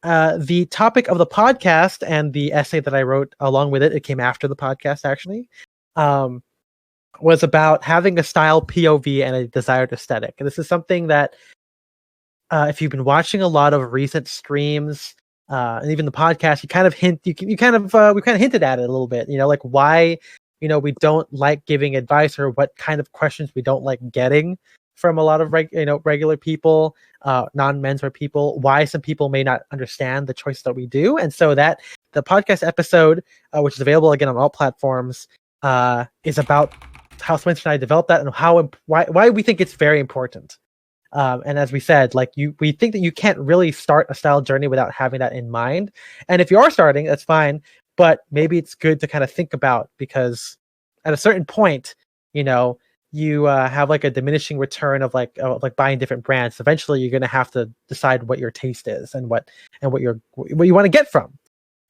the topic of the podcast and the essay that I wrote along with it came after the podcast actually, was about having a style POV and a desired aesthetic. And this is something that if you've been watching a lot of recent streams and even the podcast, we kind of hinted at it a little bit, like why, we don't like giving advice, or what kind of questions we don't like getting from a lot of regular people, non-menswear people, why some people may not understand the choice that we do. And so that the podcast episode, which is available again on all platforms, is about how Spencer and I developed that, and why we think it's very important. And as we said, we think that you can't really start a style journey without having that in mind. And if you are starting, that's fine, but maybe it's good to kind of think about, because at a certain point, you have like a diminishing return of like buying different brands. Eventually, you're going to have to decide what your taste is and what you want to get from.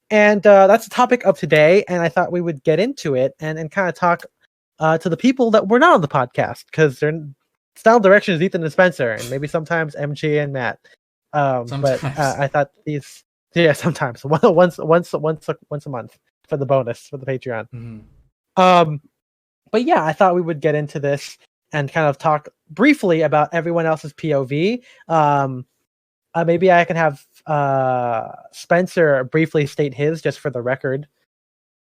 And that's the topic of today. And I thought we would get into it and kind of talk to the people that were not on the podcast, because they're style direction is Ethan and Spencer, and maybe sometimes MJ and Matt. But I thought sometimes once a month for the bonus for the Patreon. Mm-hmm. But yeah, I thought we would get into this and kind of talk briefly about everyone else's POV. Maybe I can have Spencer briefly state his, just for the record.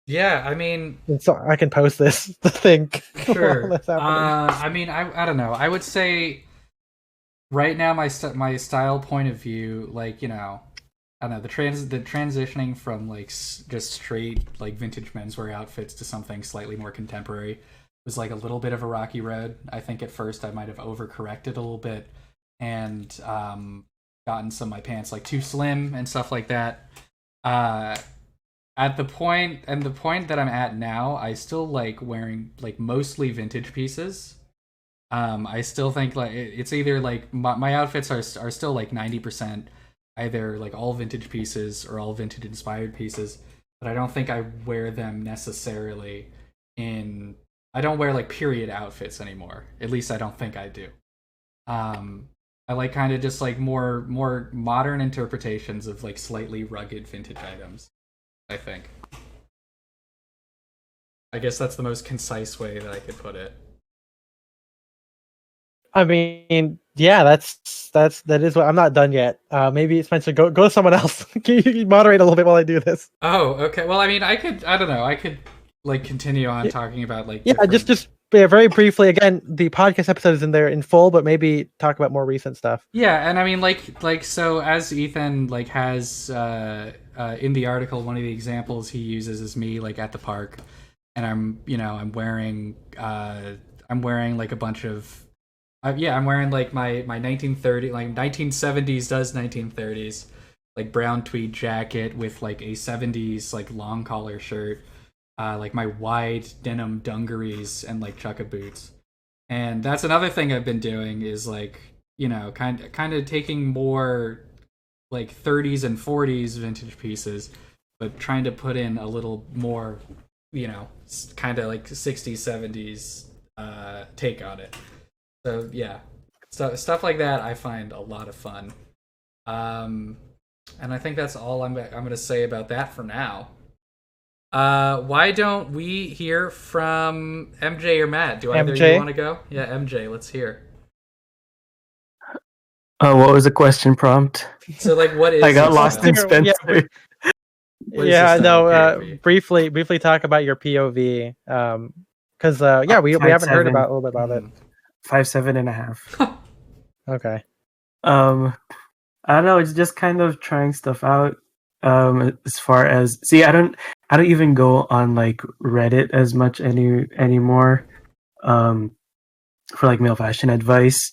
Yeah, I mean, so I can post this to think. Sure. I mean, I don't know. I would say right now my style point of view, I don't know, the transitioning from just straight vintage menswear outfits to something slightly more contemporary was a little bit of a rocky road. I think at first I might have overcorrected a little bit and gotten some of my pants too slim and stuff like that. At the point that I'm at now, I still like wearing mostly vintage pieces. I still think it's either my outfits are still 90% either all vintage pieces or all vintage inspired pieces, but I don't think I wear them necessarily I don't wear period outfits anymore. At least I don't think I do. I kind of just more modern interpretations of slightly rugged vintage items, I think. I guess that's the most concise way that I could put it. I mean, yeah, that is what I'm not done yet. Maybe Spencer, go to someone else. Can you moderate a little bit while I do this? Oh, okay. Well, I mean, I don't know. I could continue on talking about different... just very briefly. Again, the podcast episode is in there in full, but maybe talk about more recent stuff. Yeah, and I mean, so as Ethan has in the article, one of the examples he uses is me at the park, and I'm wearing a bunch of I'm wearing my 1930 1970s does 1930s brown tweed jacket with a 70s long collar shirt, my wide denim dungarees and chukka boots. And that's another thing I've been doing is kind of taking more 30s and 40s vintage pieces, but trying to put in a little more kind of 60s 70s take on it. So yeah, stuff like that I find a lot of fun. And I think that's all I'm going to say about that for now. Why don't we hear from MJ or Matt? Do either of you want to go? Yeah, MJ, let's hear. What was the question prompt? So what is I got lost in Spencer. Briefly talk about your POV. Because we haven't heard about a little bit about it. 5'7.5". Okay. I don't know. It's just kind of trying stuff out. As far as I don't even go on Reddit as much anymore. For male fashion advice.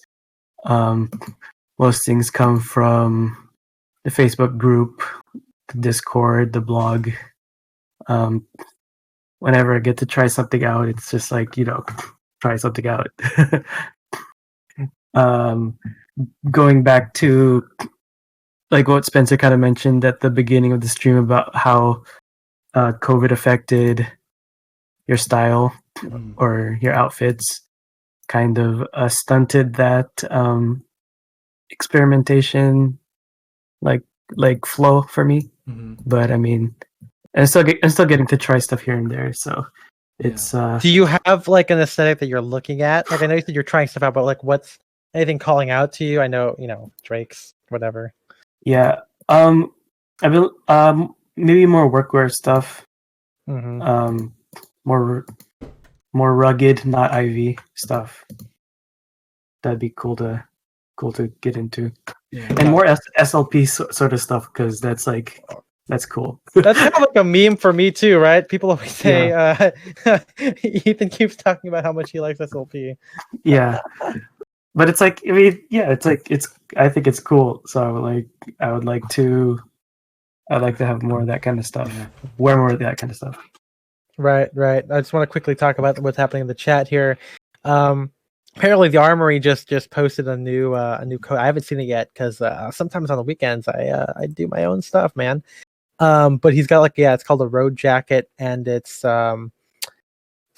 Most things come from the Facebook group, the Discord, the blog. Whenever I get to try something out, it's just try something out. Going back to what Spencer kind of mentioned at the beginning of the stream about how COVID affected your style or your outfits, kind of stunted that experimentation like flow for me. But I mean, I'm still getting to try stuff here and there. So it's Do you have like an aesthetic that you're looking at? Like I know you said you're trying stuff out, but like what's anything calling out to you? I know, Drake's, whatever. yeah. I will maybe more workwear stuff. Mm-hmm. More rugged, not IV stuff. That'd be cool to get into. Yeah. And more SLP sort of stuff, because that's cool. That's kind of like a meme for me too, right? People always say Ethan keeps talking about how much he likes SLP. Yeah. But it's like, I mean, yeah, it's like I think it's cool. So I would like to have more of that kind of stuff. Yeah. Wear more of that kind of stuff. Right. I just want to quickly talk about what's happening in the chat here. Apparently the Armory just posted a new code. I haven't seen it yet because sometimes on the weekends I do my own stuff, man. But he's got it's called a road jacket, and it's talking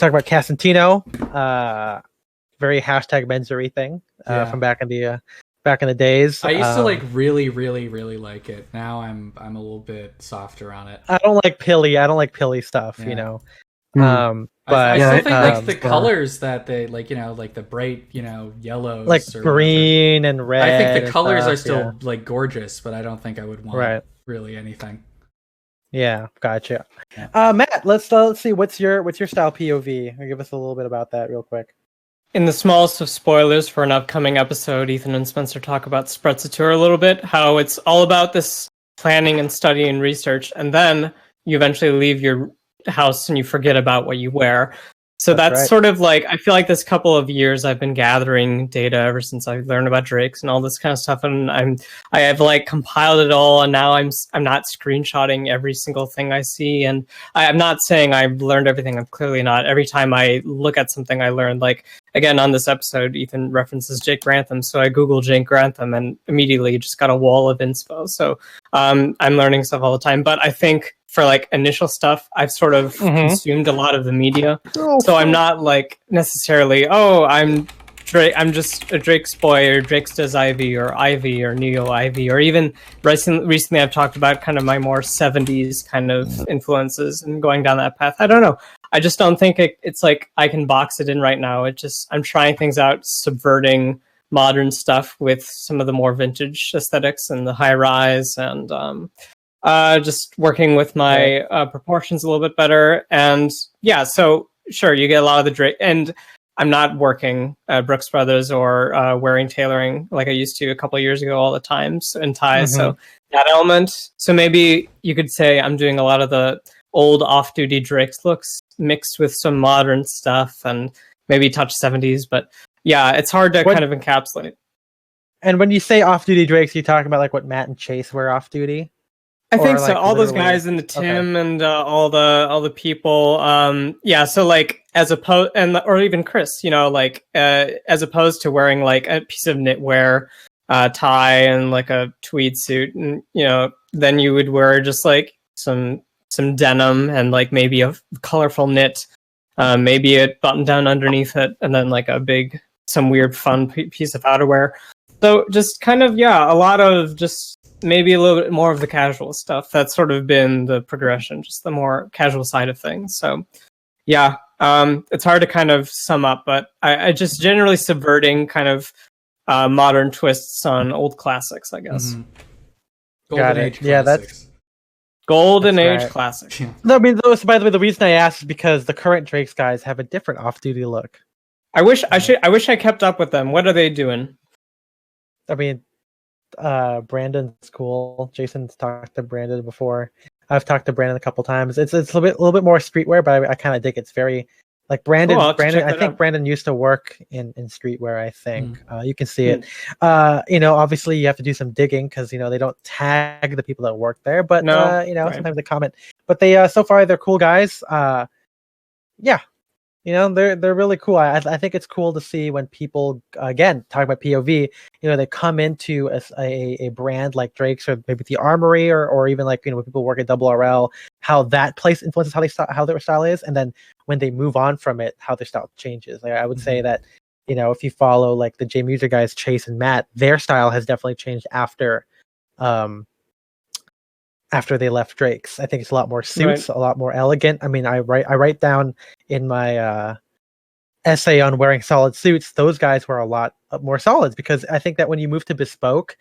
about Casentino, very hashtag menzory thing from back in the days. I used to really, really, really like it. Now I'm a little bit softer on it. I don't like pilly stuff, But I still think the colors that they like the bright yellows, like green and red. I think the colors are still like gorgeous, but I don't think I would want really anything. Yeah, gotcha. Matt, let's see what's your style POV. Give us a little bit about that real quick. In the smallest of spoilers for an upcoming episode, Ethan and Spencer talk about Sprezzatura a little bit, how it's all about this planning and study and research, and then you eventually leave your house and you forget about what you wear. So that's right. sort of like, I feel like this couple of years I've been gathering data ever since I learned about Drake's and all this kind of stuff, and I have like compiled it all, and now I'm not screenshotting every single thing I see, and I'm not saying I've learned everything. I'm clearly not. Every time I look at something I learned, like again on this episode, Ethan references Jake Grantham, so I Googled Jake Grantham and immediately just got a wall of inspo. So I'm learning stuff all the time, but I think for like initial stuff, I've sort of consumed a lot of the media. So I'm not like necessarily, I'm just a Drake's boy, or Drake's does Ivy or Neo Ivy, or even recently I've talked about kind of my more 70s kind of influences and going down that path. I don't know. I just don't think it's like I can box it in right now. I'm trying things out, subverting modern stuff with some of the more vintage aesthetics and the high rise, and just working with my proportions a little bit better. And yeah, so sure, you get a lot of the Drake, and I'm not working Brooks Brothers or wearing tailoring like I used to a couple of years ago all the time and ties. So that element. So maybe you could say I'm doing a lot of the old off-duty Drake's looks mixed with some modern stuff and maybe touch 70s. But yeah, it's hard to kind of encapsulate. And when you say off-duty Drakes, you talking about like what Matt and Chase wear off-duty? I think so. All those guys in the Tim and all the people. So like as opposed, or even Chris, as opposed to wearing like a piece of knitwear, tie and like a tweed suit, and then you would wear just like some denim and like maybe a colorful knit, maybe a button down underneath it, and then like some weird fun piece of outerwear. So just kind of a lot of just maybe a little bit more of the casual stuff. That's sort of been the progression, just the more casual side of things. So yeah, it's hard to kind of sum up, but I just generally subverting kind of modern twists on old classics, I guess. Golden Age classics. Yeah, that's Golden Age classics. No, I mean, by the way, the reason I asked is because the current Drake's guys have a different off-duty look. I wish I kept up with them. What are they doing? I mean, Brandon's cool. Jason's talked to Brandon before. I've talked to Brandon a couple times. It's a little bit more streetwear, but I kind of dig it's very like Brandon. Cool, I think Brandon used to work in streetwear. I think you can see it. Obviously you have to do some digging because they don't tag the people that work there, but sometimes they comment. But they so far they're cool guys. They're really cool. I think it's cool to see when people, again, talk about POV, they come into a brand like Drake's or maybe the Armory or even like, when people work at Double RL, how that place influences how their style is. And then when they move on from it, how their style changes. Like I would say that, if you follow like the J Music guys, Chase and Matt, their style has definitely changed after after they left Drake's. I think it's a lot more suits, a lot more elegant. I mean, I write down in my essay on wearing solid suits, those guys were a lot more solids, because I think that when you move to bespoke,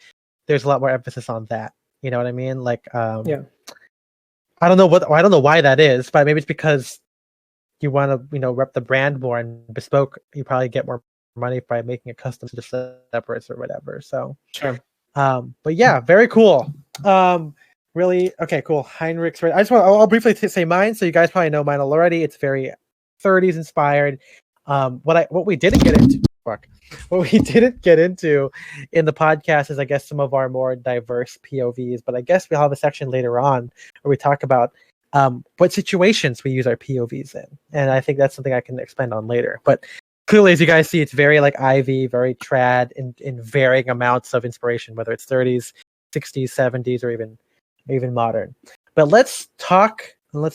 there's a lot more emphasis on that. You know what I mean? Like, Yeah. I don't know why that is, but maybe it's because you want to, rep the brand more, and bespoke, you probably get more money by making it custom to the separates or whatever. So Sure. But yeah, very cool. Really, okay, cool. Heinrich's right. I'll briefly say mine, so you guys probably know mine already. It's very 30s inspired. What we didn't get into, what we didn't get into in the podcast is, I guess, some of our more diverse POVs. But I guess we'll have a section later on where we talk about what situations we use our POVs in, and I think that's something I can expand on later. But clearly, as you guys see, it's very like Ivy, very trad, in varying amounts of inspiration, whether it's 30s, 60s, 70s, or even modern. But let's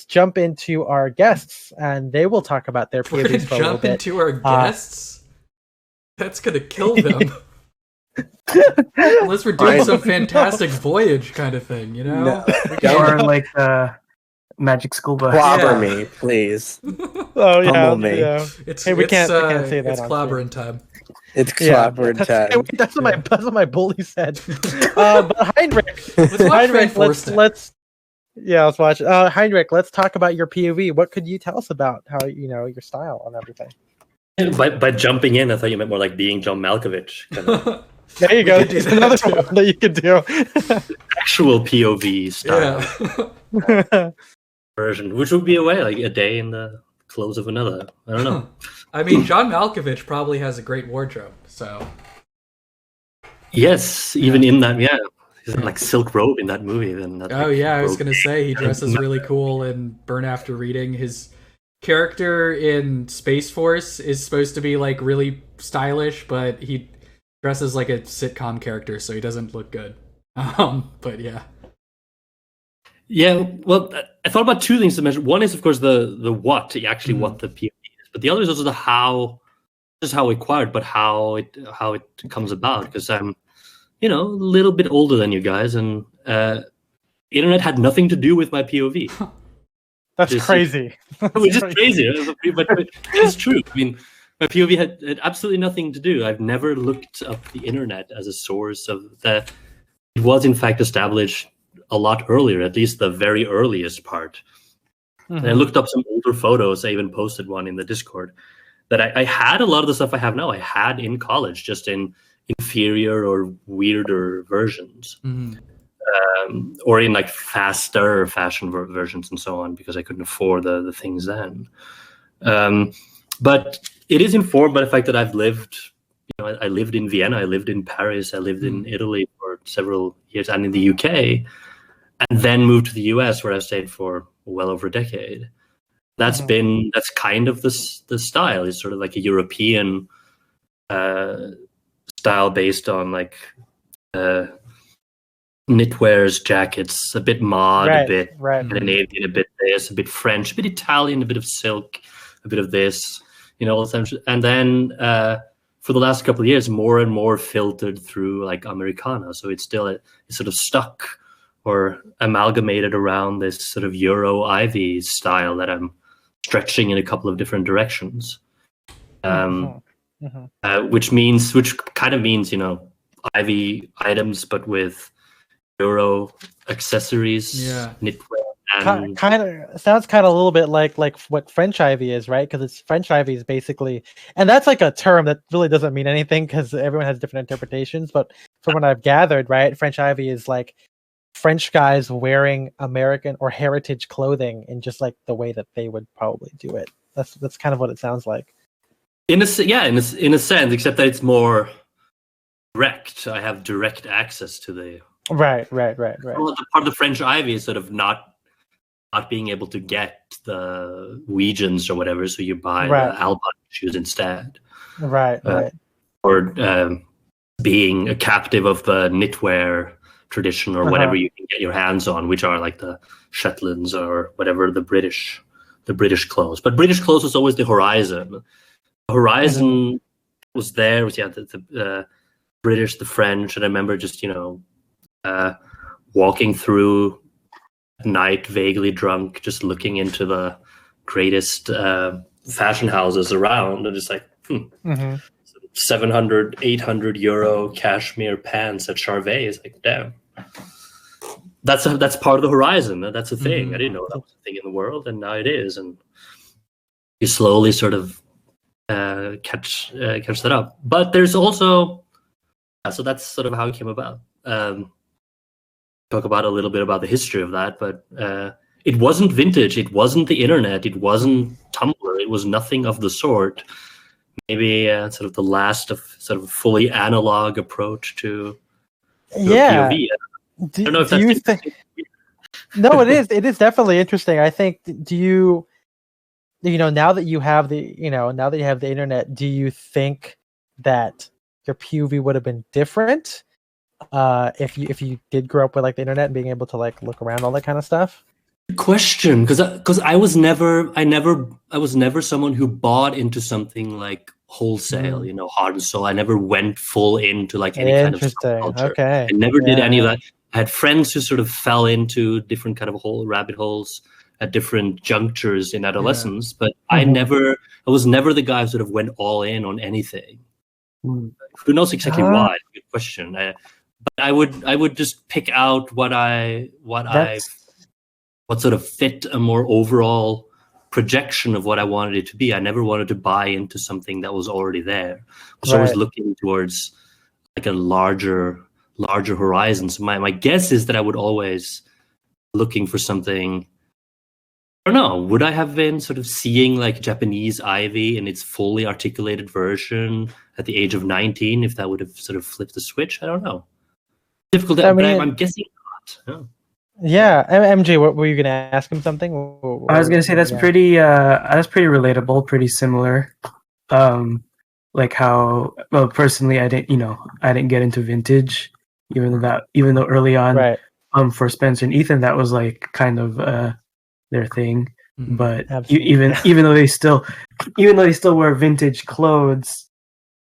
jump into our guests, and they will talk about their POVs for a little bit. Jump into our guests? That's gonna kill them. Unless we're doing some Fantastic Voyage kind of thing, No. Or like Magic School Bus. Clobber me, please. Oh yeah, Pummel me. Yeah. We can't say that. It's clobbering time. It's clobbering time. That's what my bully said. But Heinrich, let's watch it. Heinrich, let's talk about your POV. What could you tell us about how your style and everything? By jumping in, I thought you meant more like being John Malkovich. Kind of. There you go. There's another one that you could do. Actual POV style version, which would be like a day in the clothes of another. I don't know. I mean, John Malkovich probably has a great wardrobe, so. Yes, even in that, he's in like silk robe in that movie. Then I was gonna say he dresses really cool in Burn After Reading. His character in Space Force is supposed to be like really stylish, but he dresses like a sitcom character, so he doesn't look good. But yeah. Yeah, well, I thought about two things to mention. One is, of course, the what the POV is, but the other is also the how. Just how acquired, but how it comes about. Because I'm, a little bit older than you guys, and internet had nothing to do with my POV. That's crazy. Which is crazy, but it's true. I mean, my POV had absolutely nothing to do. I've never looked up the internet as a source of that. It was in fact established a lot earlier, at least the very earliest part. Mm-hmm. And I looked up some older photos. I even posted one in the Discord that I had a lot of the stuff I have now. I had in college, just in inferior or weirder versions. Mm-hmm. Or in like faster fashion versions and so on, because I couldn't afford the things then. But it is informed by the fact that I've lived, I lived in Vienna, I lived in Paris, I lived in Italy for several years, and in the UK, and then moved to the US, where I've stayed for well over a decade. That's kind of the style. It's sort of like a European style based on like knitwears, jackets, a bit mod, a bit Scandinavian, a bit this, a bit French, a bit Italian, a bit of silk, a bit of this, all the time. And then for the last couple of years, more and more filtered through like Americana. So it's still it's sort of stuck or amalgamated around this sort of Euro Ivy style that I'm stretching in a couple of different directions. Which kind of means, Ivy items, but with Euro accessories, knitwear, and kind of sounds a little bit like what French Ivy is, right? Because it's French Ivy is basically, and that's like a term that really doesn't mean anything because everyone has different interpretations. But from what I've gathered, right, French Ivy is like French guys wearing American or heritage clothing in just like the way that they would probably do it. That's kind of what it sounds like. In a sense, except that it's more direct. I have direct access to the right. Well, the part of the French Ivy is sort of not being able to get the Weegens or whatever, so you buy the Alba shoes instead. Right. Or being a captive of the knitwear tradition or whatever you can get your hands on, which are like the Shetlands or whatever the British clothes. But British clothes was always the horizon. The horizon was there. Was the British, the French, and I remember just walking through at night, vaguely drunk, just looking into the greatest fashion houses around, and it's like, 700, 800 euro cashmere pants at Charvet. Is like, damn. That's part of the horizon. That's a thing. I didn't know that was a thing in the world, and now it is. And you slowly sort of catch that up. But there's also, so that's sort of how it came about. Talk about a little bit about the history of that, but it wasn't vintage. It wasn't the internet. It wasn't Tumblr. It was nothing of the sort. Maybe sort of the last of sort of fully analog approach to a POV. I don't know if that's No, it is. It is definitely interesting. I think. Do you now that you have the internet, do you think that your POV would have been different if you did grow up with like the internet and being able to like look around all that kind of stuff? Question, because I was never someone who bought into something like wholesale, heart and soul. I never went full into like any kind of culture. Okay. I never did any of that. I had friends who sort of fell into different kind of rabbit holes at different junctures in adolescence, but I was never the guy who sort of went all in on anything. Who knows exactly why? Good question. But I would just pick out what sort of fit a more overall projection of what I wanted it to be. I never wanted to buy into something that was already there. I was always looking towards like a larger horizon. So my guess is that I would always looking for something. I don't know. Would I have been sort of seeing like Japanese Ivy in its fully articulated version at the age of 19 if that would have sort of flipped the switch? I don't know. Difficult. But I'm guessing not. Yeah, MJ, what were you going to ask him something? I was going to say that's pretty relatable, pretty similar. Like how, well, personally, I didn't get into vintage, even though early on, for Spencer and Ethan, that was like kind of their thing. But even though they still wear vintage clothes,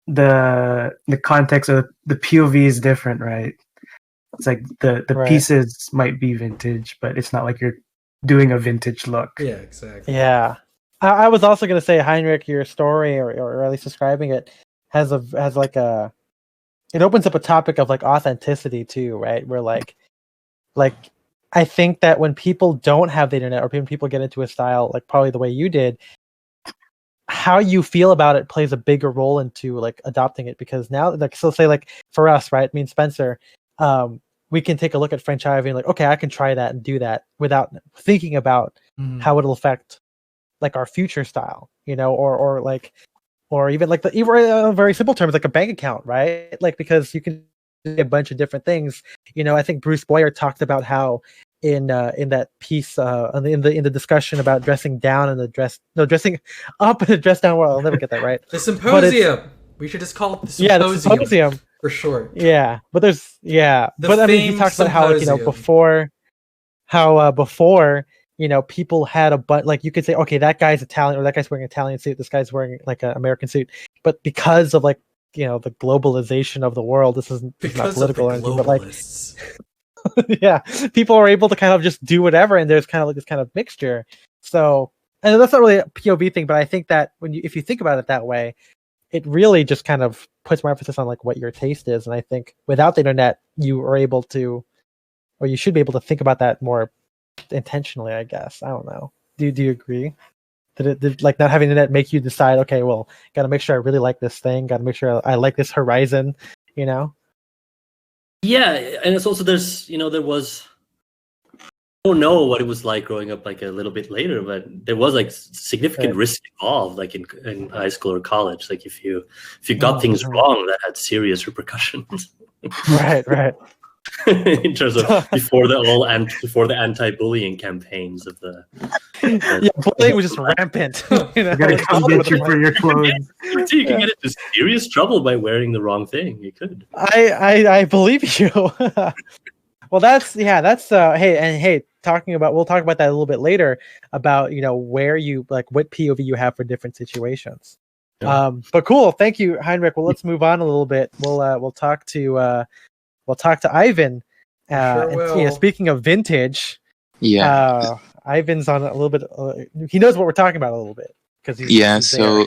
the context of the POV is different, right? It's like the pieces might be vintage, but it's not like you're doing a vintage look. Yeah, exactly. Yeah, I was also going to say, Heinrich, your story, or at least describing it, it opens up a topic of like authenticity too, right? Where like I think that when people don't have the internet, or when people get into a style like probably the way you did, how you feel about it plays a bigger role into like adopting it. Because now, like, so say like for us, right? Me and Spencer. We can take a look at French Ivy and like, okay, I can try that and do that without thinking about how it'll affect like our future style, or even like even very simple terms like a bank account, right? Like, because you can do a bunch of different things. I think Bruce Boyer talked about how in that piece in the discussion about dressing down and dressing up and the dress down. Well, I'll never get that right. The symposium. We should just call it the symposium. Yeah, the symposium. For short. Yeah, but he talks about how before people had a bunch, like you could say, okay, that guy's Italian, or that guy's wearing an Italian suit, this guy's wearing like an American suit, but because of like the globalization of the world, this is not political or anything, but like yeah, people are able to kind of just do whatever, and there's kind of like this kind of mixture. So, and that's not really a POV thing, but I think that if you think about it that way, it really just kind of puts more emphasis on like what your taste is. And I think without the internet, you are able to, or you should be able to think about that more intentionally, I guess. I don't know. Do you agree? Did like not having the internet make you decide, okay, well, got to make sure I really like this thing. Got to make sure I like this horizon, Yeah. And it's also, there was, I don't know what it was like growing up like a little bit later, but there was like significant risk involved, like in high school or college. Like if you got things wrong, that had serious repercussions. Right. In terms of before the anti-bullying campaigns of the bullying was just rampant. You gotta come get you for your clothes. You can get into serious trouble by wearing the wrong thing. You could. I believe you. Well, that's hey, we'll talk about that a little bit later about where you like what POV you have for different situations. Yeah. But cool, thank you, Heinrich. Well, let's move on a little bit. We'll talk to Ivan. Sure will. Speaking of vintage, Yeah. Ivan's on a little bit. He knows what we're talking about a little bit because he's So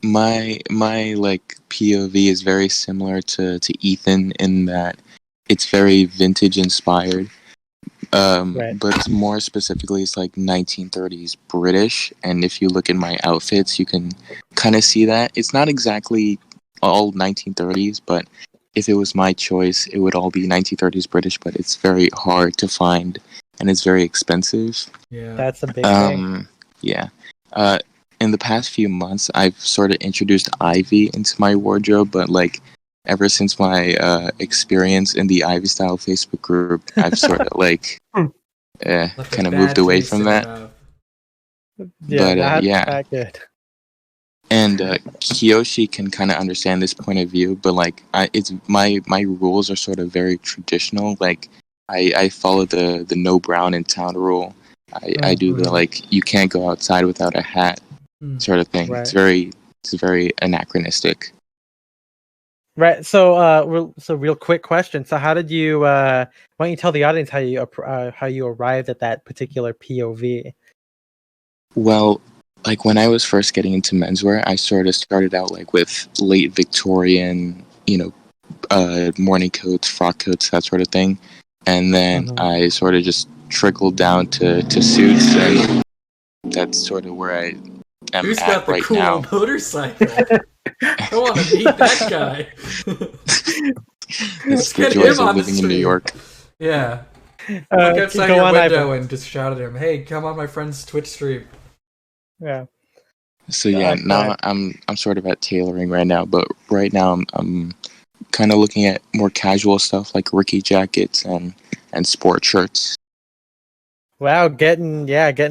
my like POV is very similar to Ethan in that it's very vintage inspired. Right. But more specifically, it's like 1930s British. And if you look at my outfits, you can kind of see that. It's not exactly all 1930s, but if it was my choice, it would all be 1930s British, but it's very hard to find and it's very expensive. Yeah. That's a big thing. Yeah. In the past few months, I've sort of introduced Ivy into my wardrobe, but like ever since my experience in the Ivy Style Facebook group, I've sort of like kind of moved away from that. Yeah, but not that good. And Kiyoshi can kind of understand this point of view, but like it's my rules are sort of very traditional. Like I follow the no brown in town rule. I do the like you can't go outside without a hat sort of thing. Right. It's very anachronistic. Right. So, real quick question. So, how did you? Why don't you tell the audience how you arrived at that particular POV? Well, like when I was first getting into menswear, I sort of started out like with late Victorian, morning coats, frock coats, that sort of thing, and then I sort of just trickled down to suits, and that's sort of where I am Who's at got the right cool now. motorcycle? I want to meet that guy. It's the joys of living in New York. Yeah. Look outside your window and just shout at him, "Hey, come on my friend's Twitch stream." Yeah. So yeah, now I'm sort of at tailoring right now, but right now I'm kind of looking at more casual stuff like Ricky jackets and sport shirts. Wow, getting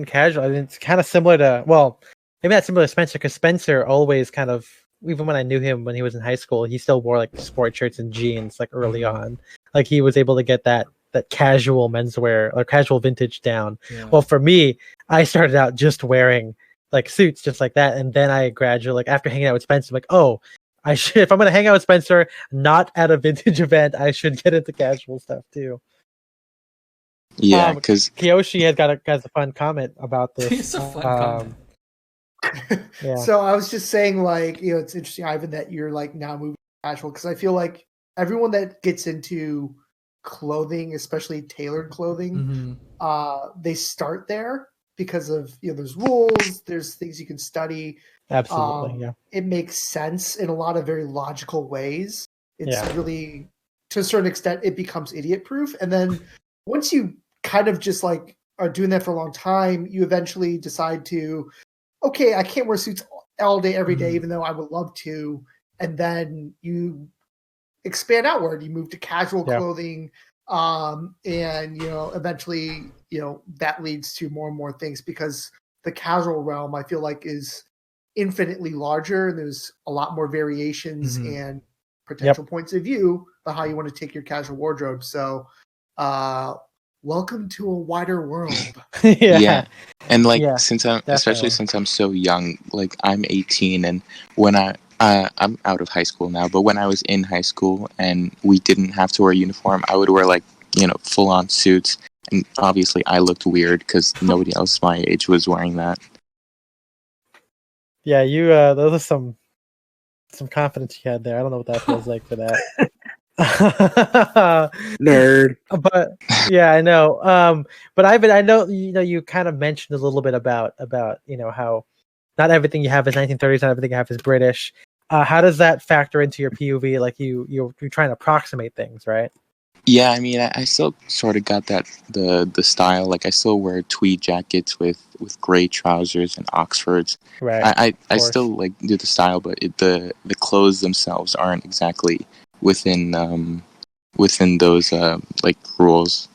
casual. I mean, it's kind of similar to maybe not similar to Spencer, because Spencer always kind of, even when I knew him when he was in high school, he still wore like sport shirts and jeans like early on. Like he was able to get that casual menswear or casual vintage down. Yeah. Well, for me, I started out just wearing like suits just like that, and then I gradually, like after hanging out with Spencer, I'm like, oh, I should, if I'm gonna hang out with Spencer not at a vintage event, I should get into casual stuff too. Yeah, because Kiyoshi has a fun comment about this. It's a fun comment. Yeah. So I was just saying, like, it's interesting, Ivan, that you're like now moving casual, because I feel like everyone that gets into clothing, especially tailored clothing, they start there because of there's rules, there's things you can study. Absolutely, yeah. It makes sense in a lot of very logical ways. It's really, to a certain extent, it becomes idiot proof, and then once you kind of just like are doing that for a long time, you eventually decide to, okay, I can't wear suits all day, every day, even though I would love to. And then you expand outward. You move to casual clothing. And, eventually, that leads to more and more things, because the casual realm, I feel like, is infinitely larger. And there's a lot more variations and potential points of view about how you want to take your casual wardrobe. So, welcome to a wider world. Yeah. And like especially since I'm so young, like I'm 18, and when I'm out of high school now, but when I was in high school and we didn't have to wear a uniform, I would wear like full on suits, and obviously I looked weird because nobody else my age was wearing that. Yeah, you those are some confidence you had there. I don't know what that feels like for that. Nerd. But yeah, I know. But I know you kind of mentioned a little bit about how not everything you have is 1930s, not everything you have is British. How does that factor into your POV? Like you're trying to approximate things, right? Yeah, I mean, I still sort of got that the style. Like I still wear tweed jackets with gray trousers and Oxfords. Right. I still like do the style, but the clothes themselves aren't exactly within those like rules.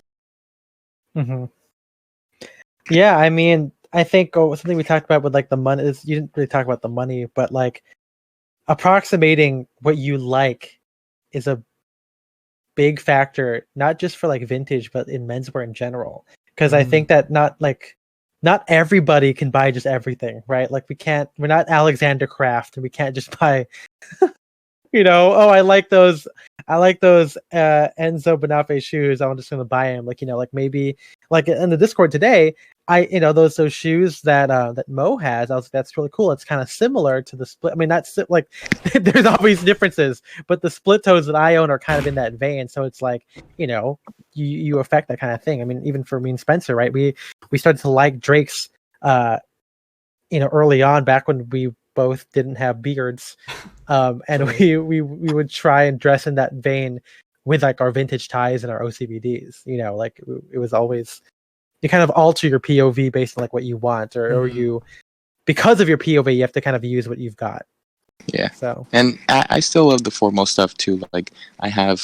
Yeah, I mean, I think something we talked about with like the money is, you didn't really talk about the money, but like approximating what you like is a big factor, not just for like vintage, but in menswear in general. Because I think that not everybody can buy just everything, right? Like we're not Alexander Craft, and we can't just buy Oh, I like those Enzo Benafe shoes. I'm just gonna buy them. Like maybe like in the Discord today, those shoes that that Mo has. I was like, that's really cool. It's kind of similar to the split. I mean, like there's always differences, but the split toes that I own are kind of in that vein. So it's like you affect that kind of thing. I mean, even for me and Spencer, right? We started to like Drake's early on, back when we both didn't have beards, and we would try and dress in that vein with like our vintage ties and our OCBDs. Like it was always, you kind of alter your POV based on like what you want, or you, because of your POV, you have to kind of use what you've got. Yeah. So, and I still love the formal stuff too. Like I have,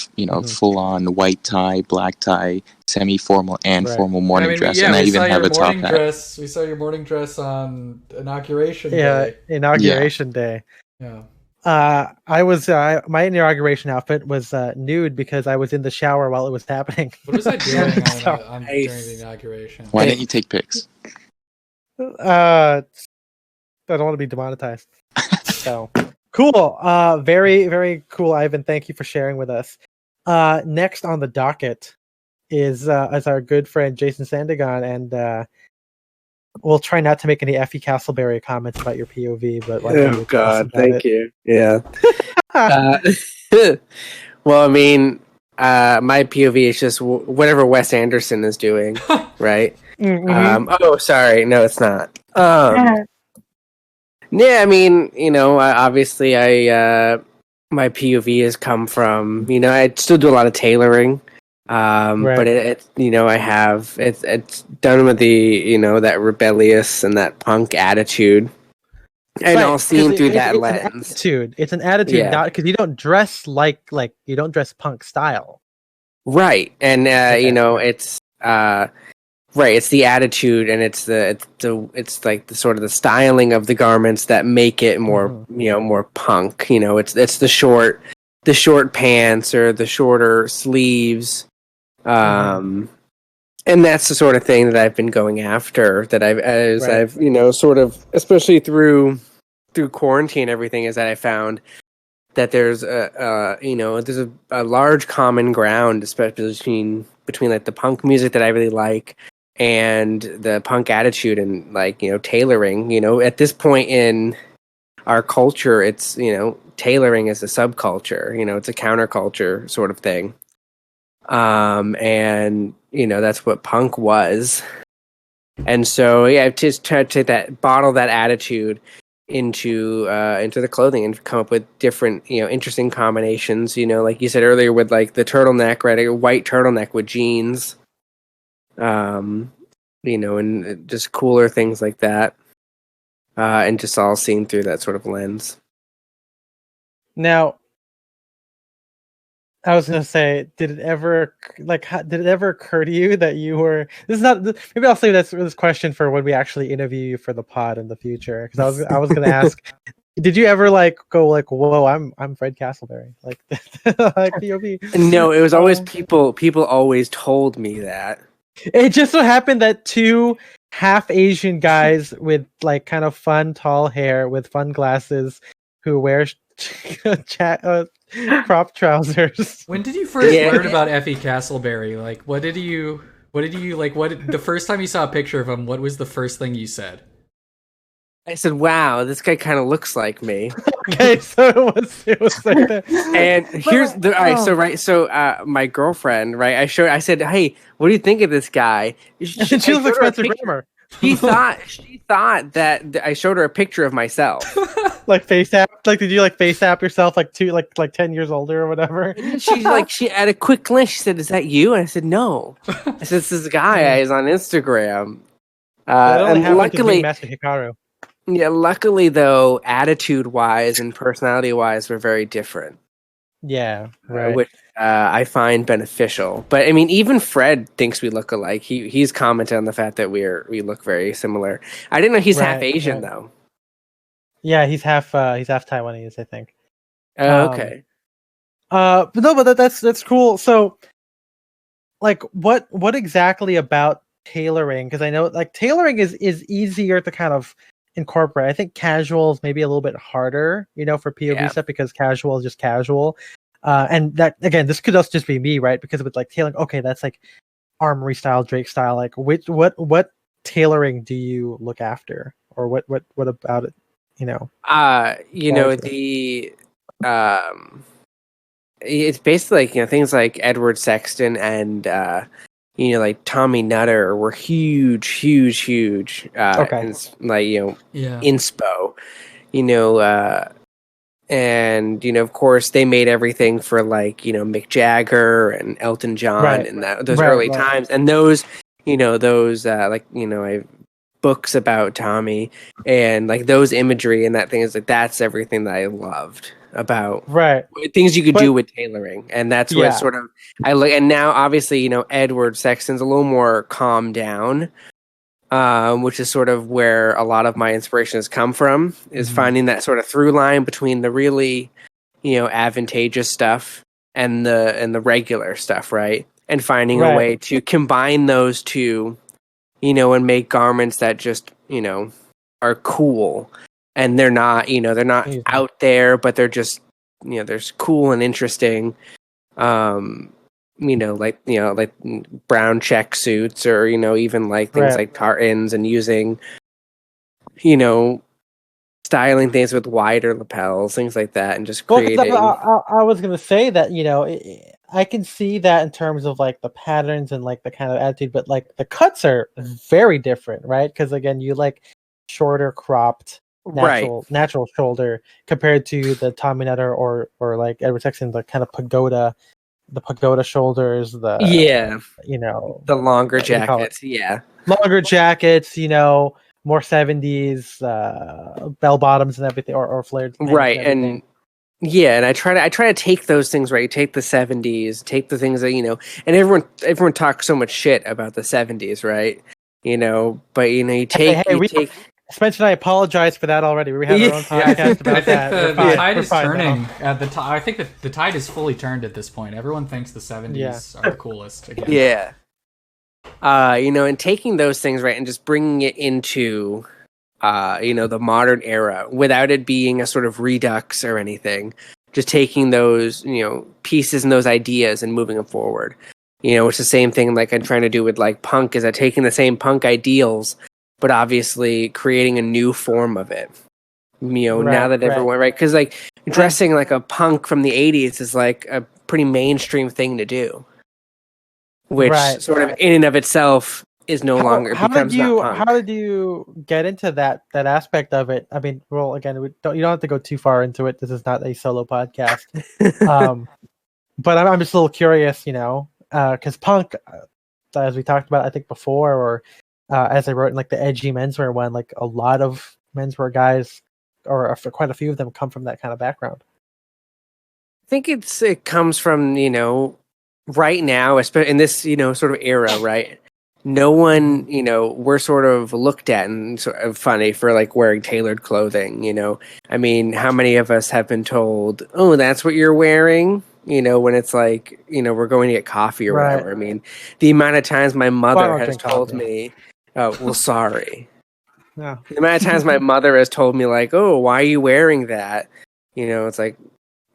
full on white tie, black tie, semi-formal and formal morning dress, and I even have a top hat. We saw your morning dress on inauguration day. Inauguration day. Yeah. I was my inauguration outfit was nude because I was in the shower while it was happening. What was I doing during the inauguration? Why didn't you take pics? I don't want to be demonetized. So cool. Very, very cool, Ivan. Thank you for sharing with us. Next on the docket is our good friend Jason Sandigan, and we'll try not to make any Effie Castleberry comments about your POV. But oh God, thank you. Yeah. Well, I mean, my POV is just whatever Wes Anderson is doing, right? Oh, sorry, no, it's not. Yeah, I mean, obviously, my POV has come from, I still do a lot of tailoring, but it's done with the, that rebellious and that punk attitude, and all seen through that lens. It's an attitude, not because you don't dress like you don't dress punk style, right? And it's right, it's the attitude, and it's like the sort of the styling of the garments that make it more more punk. It's the short pants or the shorter sleeves, and that's the sort of thing that I've been going after. That I've sort of, especially through quarantine and everything, is that I found that there's there's a large common ground, especially between like the punk music that I really like and the punk attitude and tailoring. At this point in our culture, it's tailoring is a subculture. It's a counterculture sort of thing, and that's what punk was. And so I've just tried to bottle that attitude into the clothing and come up with different interesting combinations. Like you said earlier, with like the turtleneck, right? A white turtleneck with jeans. And just cooler things like that, and just all seen through that sort of lens. Now, I was gonna say, did it ever occur to you that you were? This is not. Maybe I'll save this question for when we actually interview you for the pod in the future. Because I was gonna ask, did you ever go whoa, I'm Fred Castleberry, like POV? No, it was always people. People always told me that. It just so happened that two half Asian guys with kind of fun tall hair with fun glasses who wear crop trousers. When did you first learn about Effie Castleberry? What did you the first time you saw a picture of him, what was the first thing you said? I said, "Wow, this guy kind of looks like me." Okay, so it was like that. And here's the So my girlfriend, right? I said, "Hey, what do you think of this guy?" She looks like Spencer Grammer. She thought that I showed her a picture of myself. Face app? Did you face app yourself 10 years older or whatever? She at a quick glance, she said, "Is that you?" And I said, "No." I said, "This guy is on Instagram." And luckily, Master Hikaru. Yeah, luckily though, attitude-wise and personality-wise, we're very different. Yeah, right. Which I find beneficial. But I mean, even Fred thinks we look alike. He's commented on the fact that we look very similar. I didn't know he's half Asian though. Yeah, he's half Taiwanese, I think. Okay. But no, but that's cool. So, what exactly about tailoring? Because I know tailoring is easier to kind of incorporate. I think casual is maybe a little bit harder, for POV stuff, because casual is just casual. And that, again, this could also just be me, right? Because with like tailoring, okay, that's like armory style, Drake style. Like, what tailoring do you look after, or what about it? It's basically like things like Edward Sexton and like Tommy Nutter were huge, Okay. inspo, and of course they made everything for like Mick Jagger and Elton John Right. and those Right, early right. times, and those I have books about Tommy and like those imagery and that thing is like that's everything that I loved about Right. things you could But- do with tailoring, and that's what Yeah. sort of I like. And now obviously Edward Sexton's a little more calmed down, which is sort of where a lot of my inspiration has come from, is finding that sort of through line between the really advantageous stuff and the regular stuff, right? And finding a Right. way to combine those two, and make garments that just are cool, and they're not Amazing. out there, but they're just they're cool and interesting. Like brown check suits, or even like things Right. like tartans, and using styling things with wider lapels, things like that, and just Well, 'cause creating. I was gonna say that I can see that in terms of like the patterns and like the kind of attitude, but like the cuts are very different, right? Because again, you like shorter, cropped, natural shoulder compared to the Tommy Nutter or like Edward Sexton, the kind of pagoda shoulders, the the longer what do you call it? jackets, longer jackets, more 70s bell bottoms and everything, or flared pants right, and everything. and and I try to take those things, right. You take the 70s, take the things that and everyone talks so much shit about the 70s, right? But you take Spencer and I apologize for that already. We had our own podcast about that. The We're tide is fine turning. now. I think that the tide is fully turned at this point. Everyone thinks the 70s are the coolest again. Yeah. And taking those things, right, and just bringing it into the modern era without it being a sort of redux or anything. Just taking those, pieces and those ideas and moving them forward. It's the same thing like I'm trying to do with like punk, is that taking the same punk ideals, but obviously creating a new form of it. Now that everyone, right? Because like dressing like a punk from the 80s is like a pretty mainstream thing to do, which sort of in and of itself is no longer becomes not punk. How did you get into that aspect of it? I mean, well, again, you don't have to go too far into it. This is not a solo podcast. But I'm just a little curious, because punk, as we talked about, I think before, or as I wrote in like the edgy menswear one, like a lot of menswear guys, or quite a few of them, come from that kind of background. I think it comes from right now, especially in this sort of era, right? No one, we're sort of looked at and sort of funny for like wearing tailored clothing. I mean, how many of us have been told, "Oh, that's what you're wearing"? When it's like we're going to get coffee or whatever. I mean, the amount of times my mother has told me, "Oh, well, sorry." Yeah. The amount of times my mother has told me like, "Oh, why are you wearing that?" It's like,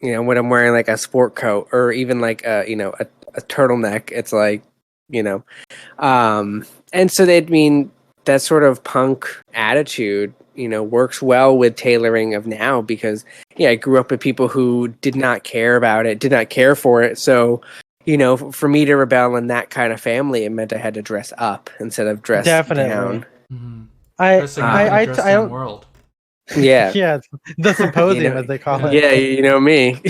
when I'm wearing like a sport coat or even like a turtleneck, it's like, and so that sort of punk attitude, works well with tailoring of now, because I grew up with people who did not care about it, did not care for it. So, for me to rebel in that kind of family, it meant I had to dress up instead of dress down. Mm-hmm. I don't. World. Yeah. Yeah, the symposium as they call it. Yeah, me.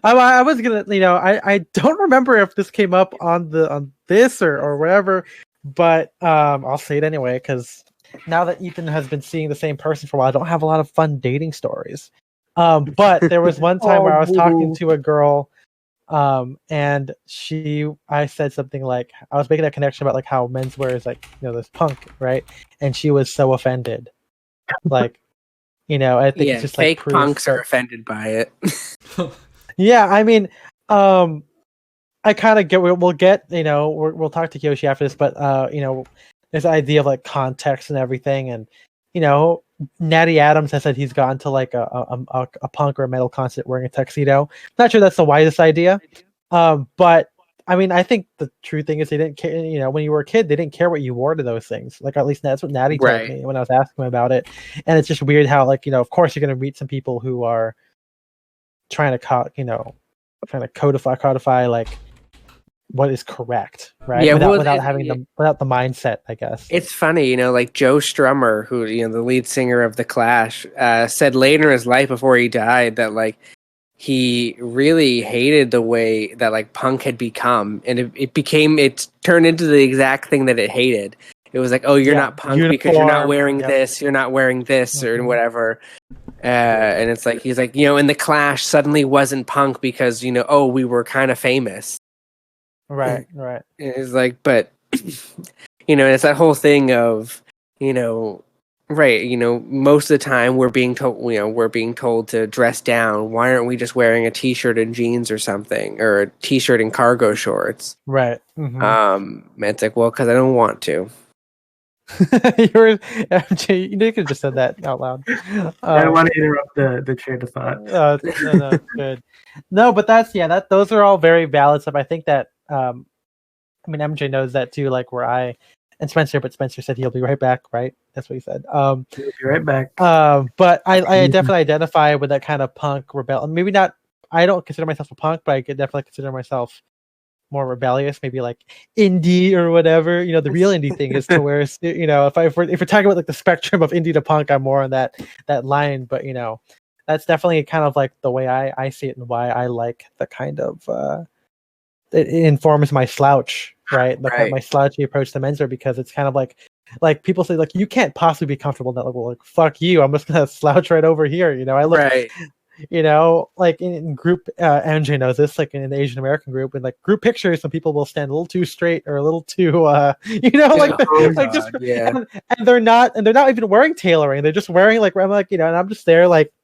I was gonna, I don't remember if this came up on this or whatever, but I'll say it anyway, because now that Ethan has been seeing the same person for a while, I don't have a lot of fun dating stories. But there was one time where I was talking to a girl, and I said something like, I was making a connection about like how menswear is like, this punk, right? And she was so offended. Like, I think it's just like fake punks are offended by it. Yeah, I mean, I kind of get. We'll get. We'll talk to Kyoshi after this, but this idea of like context and everything, and you know, Natty Adams has said he's gone to like a punk or a metal concert wearing a tuxedo. Not sure that's the wisest idea. But I mean, I think the true thing is they didn't care. You know, when you were a kid, they didn't care what you wore to those things. Like at least that's what Natty told Right. me when I was asking him about it. And it's just weird how, like, you know, of course you're going to meet some people who are trying to codify like what is correct, right? Yeah, well, without having without the mindset, I guess. It's funny, you know, like Joe Strummer, who, you know, the lead singer of The Clash, said later in his life before he died that like he really hated the way that like punk had become, and it turned into the exact thing that it hated. It was like, oh, you're not punk because you're not wearing this, you're not wearing this, or whatever. And it's like he's like, you know, in The Clash suddenly wasn't punk because, you know, oh, we were kind of famous. Right. And it's like, but you know, it's that whole thing of, you know, right, you know, most of the time we're being told to dress down. Why aren't we just wearing a t-shirt and jeans or something, or a t-shirt and cargo shorts? Right. It's like, well, because I don't want to. You could have just said that out loud. I don't want to interrupt the train of thought. No, it's good. No, but those are all very valid stuff. I think that I mean, MJ knows that too, like where I and Spencer, but Spencer said he'll be right back, right? That's what he said. He'll be right back. But I definitely identify with that kind of punk rebel. Maybe not. I don't consider myself a punk, but I could definitely consider myself more rebellious, maybe like indie or whatever. You know, the real indie thing is to wear. You know, if we're talking about like the spectrum of indie to punk, I'm more on that line. But you know, that's definitely kind of like the way I see it and why I like the kind of it informs my slouch, right? My slouchy approach to menswear, because it's kind of like people say like you can't possibly be comfortable in that. Well, like fuck you, I'm just gonna slouch right over here. You know, I look. Right. You know, like in group, MJ knows this, like in the Asian American group, and like group pictures, some people will stand a little too straight or a little too, you know, and they're not even wearing tailoring. They're just wearing like, I'm like, you know, and I'm just there like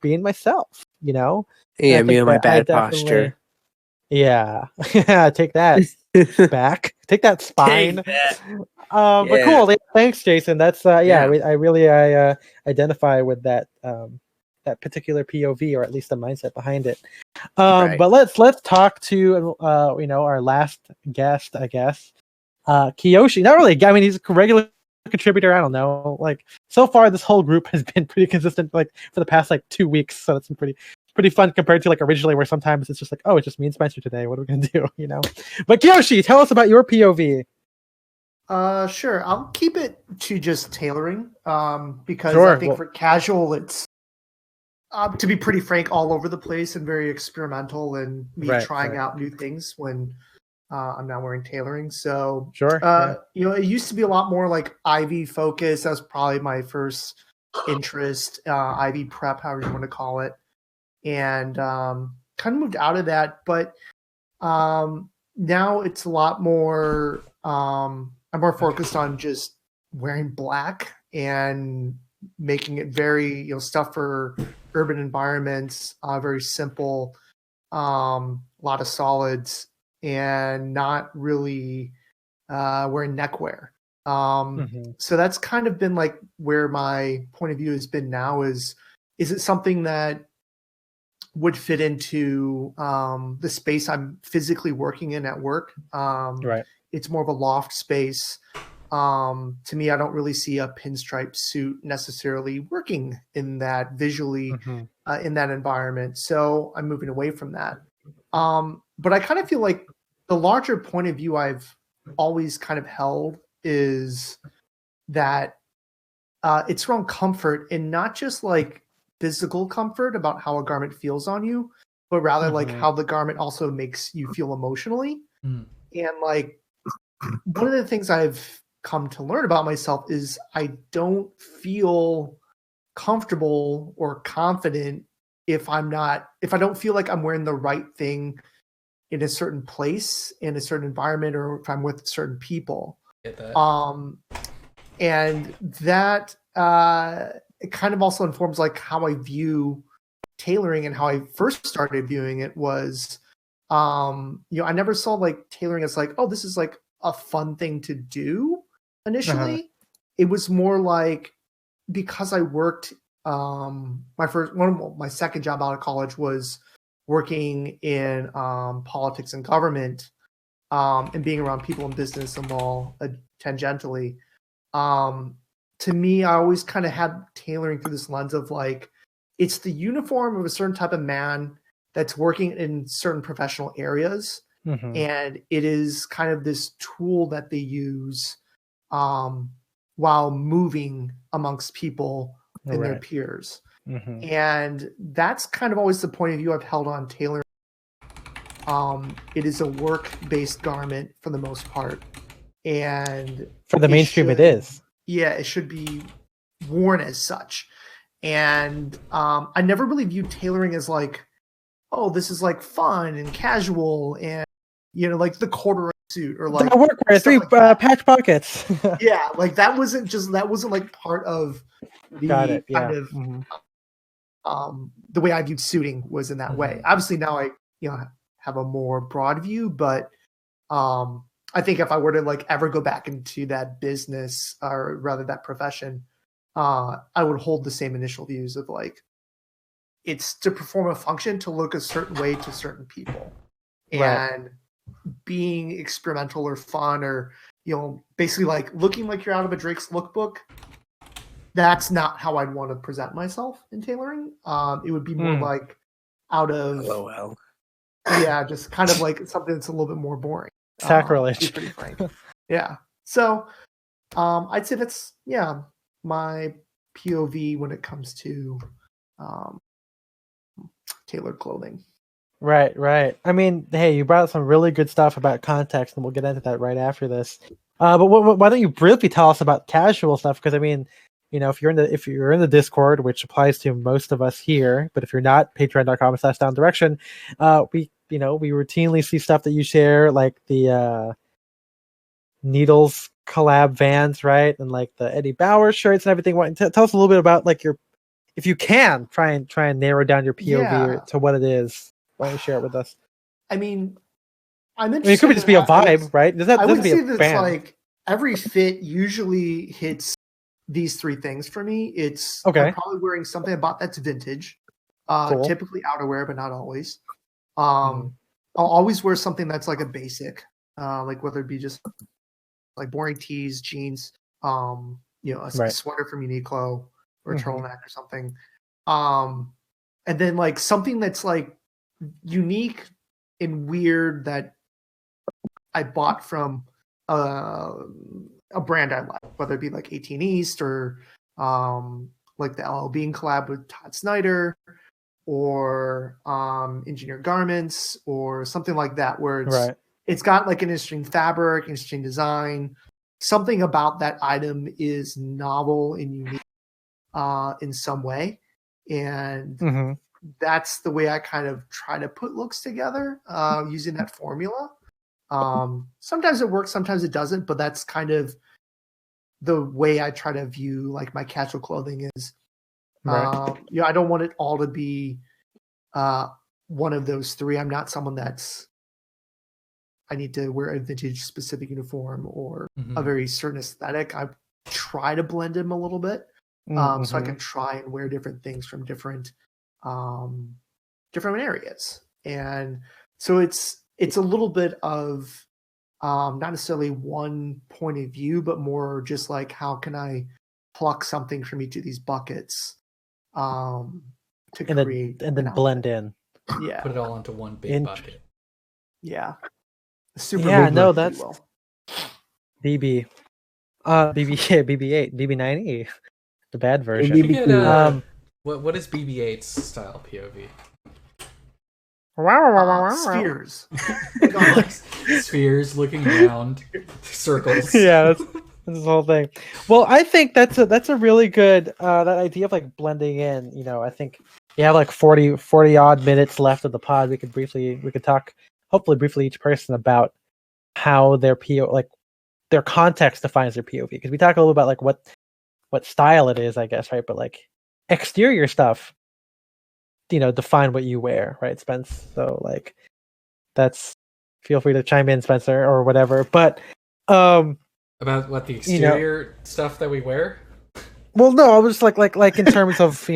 being myself, you know. Yeah, me and my bad posture. Yeah, take that back, take that spine. But cool. Thanks, Jason. That's I really identify with that. That particular POV, or at least the mindset behind it. But let's talk to you know, our last guest, I guess. Kiyoshi. Not really. I mean, he's a regular contributor. I don't know. Like so far, this whole group has been pretty consistent, like for the past like 2 weeks. So it's been pretty fun compared to like originally, where sometimes it's just like, oh, it's just me and Spencer today. What are we gonna do? You know. But Kiyoshi, tell us about your POV. Sure. I'll keep it to just tailoring. Because I think for casual, it's to be pretty frank, all over the place and very experimental, and me trying out new things when I'm not wearing tailoring. So you know, it used to be a lot more like Ivy focused. That was probably my first interest, Ivy prep, however you want to call it, and kind of moved out of that. But now it's a lot more. I'm more focused on just wearing black and making it very, you know, stuff for urban environments, very simple, a lot of solids, and not really wearing neckwear. So that's kind of been like where my point of view has been now is it something that would fit into the space I'm physically working in at work? It's more of a loft space. To me, I don't really see a pinstripe suit necessarily working in that visually in that environment. So I'm moving away from that. But I kind of feel like the larger point of view I've always kind of held is that it's around comfort, and not just like physical comfort about how a garment feels on you, but rather like how the garment also makes you feel emotionally. And like one of the things I've come to learn about myself is I don't feel comfortable or confident if I don't feel like I'm wearing the right thing in a certain place, in a certain environment, or if I'm with certain people. And that it kind of also informs like how I view tailoring, and how I first started viewing it was, you know, I never saw like tailoring as like, oh, this is like a fun thing to do initially. It was more like because I worked my second job out of college was working in politics and government, and being around people in business and law tangentially. To me, I always kind of had tailoring through this lens of like, it's the uniform of a certain type of man that's working in certain professional areas. Mm-hmm. And it is kind of this tool that they use while moving amongst people and their peers. Mm-hmm. And that's kind of always the point of view I've held on tailoring. It is a work-based garment for the most part. And for the mainstream it is. Yeah, it should be worn as such. And I never really viewed tailoring as like, oh, this is like fun and casual and, you know, like the corduroy suit or like workwear, 3 like patch pockets. Yeah, like that wasn't like part of the kind of the way I viewed suiting was in that way. Obviously now I, you know, have a more broad view, but I think if I were to like ever go back into that business or rather that profession, I would hold the same initial views of like, it's to perform a function to look a certain way to certain people. And being experimental or fun or, you know, basically like looking like you're out of a Drake's lookbook, that's not how I'd want to present myself in tailoring. It would be more like out of LOL. Yeah, just kind of like something that's a little bit more boring. Sacrilege. To be pretty frank. Yeah. So I'd say that's my POV when it comes to tailored clothing. Right. I mean, hey, you brought up some really good stuff about context, and we'll get into that right after this. But why don't you briefly tell us about casual stuff? Because I mean, you know, if you're in the Discord, which applies to most of us here, but if you're not, patreon.com/downdirection, we routinely see stuff that you share, like the Needles collab Vans, right, and like the Eddie Bauer shirts and everything. Tell us a little bit about like your, if you can, try and narrow down your POV to what it is. Why don't you share it with us? I mean, it could just be a vibe, right? I would say that it's like every fit usually hits these 3 things for me. It's I'm probably wearing something I bought that's vintage, cool. Typically outerwear, but not always. I'll always wear something that's like a basic, like whether it be just like boring tees, jeans, you know, a sweater from Uniqlo or a turtleneck or something. And then like something that's like unique and weird that I bought from a brand I like, whether it be like 18 East or like the LL Bean collab with Todd Snyder or Engineered Garments or something like that, where it's got like an interesting fabric, interesting design. Something about that item is novel and unique in some way. And that's the way I kind of try to put looks together using that formula. Sometimes it works, sometimes it doesn't, but that's kind of the way I try to view like my casual clothing is. You know, I don't want it all to be one of those 3. I'm not someone that's I need to wear a vintage specific uniform or a very certain aesthetic. I try to blend them a little bit, so I can try and wear different things from different areas. And so it's a little bit of not necessarily one point of view, but more just like how can I pluck something from each of these buckets to create and then blend in. Yeah, put it all into one big bucket. Yeah, super. Yeah, no, that's BB, BB8, BB9E, the bad version. What is BB8's style POV? Spheres. Spheres looking around, circles. Yeah, that's the whole thing. Well, I think that's a really good that idea of like blending in. You know, I think you have like 40 odd minutes left of the pod. We could talk hopefully briefly each person about how their like their context defines their POV, because we talk a little about like what style it is, I guess, right? But like exterior stuff, you know, define what you wear, right, Spence? So like that's, feel free to chime in, Spencer, or whatever. But about what the exterior stuff that we wear. Well, no, I was like in terms of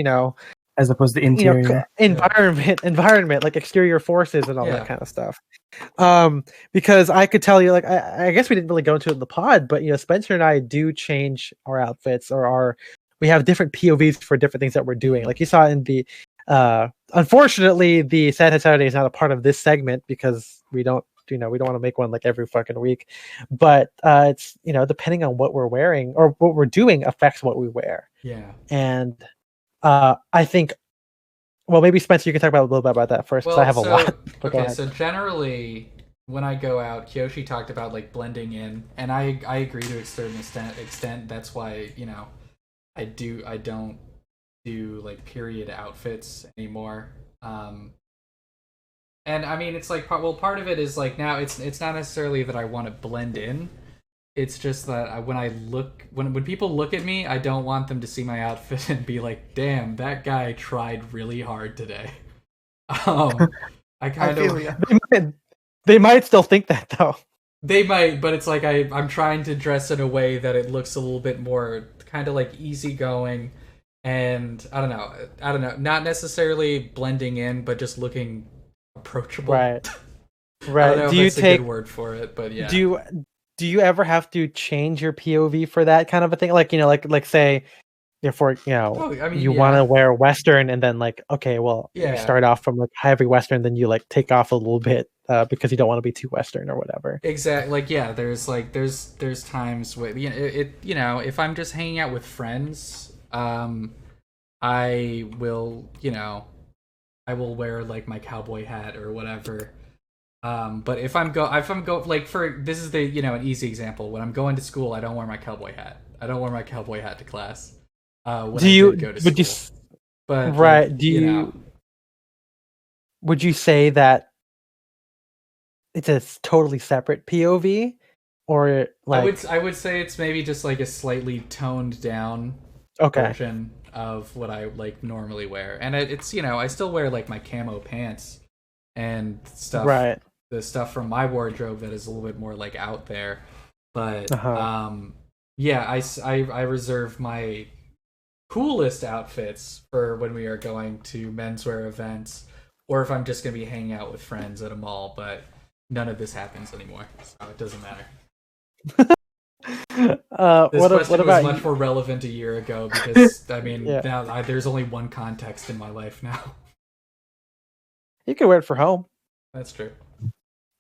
as opposed to interior. environment, like exterior forces and all Yeah. that kind of stuff. Because I could tell you, like, I guess we didn't really go into it in the pod, but Spencer and I do change our outfits we have different POVs for different things that we're doing. Like you saw in the unfortunately the Saturday is not a part of this segment because we don't want to make one like every fucking week, but it's depending on what we're wearing or what we're doing affects what we wear. Yeah. And I think, well, maybe Spencer, you can talk about a little bit about that first, because I have a lot. Okay, so generally, when I go out, Kyoshi talked about like blending in, and I agree to a certain extent. That's why I don't do like period outfits anymore. And I mean, it's like part of it is like now it's not necessarily that I want to blend in. It's just that when people look at me, I don't want them to see my outfit and be like, "Damn, that guy tried really hard today." I kind of they might still think that though. They might, but it's like I'm trying to dress in a way that it looks a little bit more kind of like easygoing, and I don't know, not necessarily blending in, but just looking approachable. Right. I don't know if that's a good word for it, but yeah. Do you ever have to change your POV for that kind of a thing? Like, like say, you want to wear Western, and then like, okay, well, you start off from like heavy Western, then you like take off a little bit because you don't want to be too Western or whatever. Exactly. Like, yeah, there's times with if I'm just hanging out with friends, I will wear like my cowboy hat or whatever. But if I'm like, for this is the an easy example. When I'm going to school, I don't wear my cowboy hat. I don't wear my cowboy hat to class. When I go to school. But right? Like, would you say that it's a totally separate POV, or like I would say it's maybe just like a slightly toned down version of what I like normally wear, and it's I still wear like my camo pants and stuff. Right. The stuff from my wardrobe that is a little bit more like out there, but I reserve my coolest outfits for when we are going to menswear events, or if I'm just gonna be hanging out with friends at a mall. But none of this happens anymore, so it doesn't matter. This question was much more relevant a year ago because I mean now there's only one context in my life now. You can wear it for home. That's true.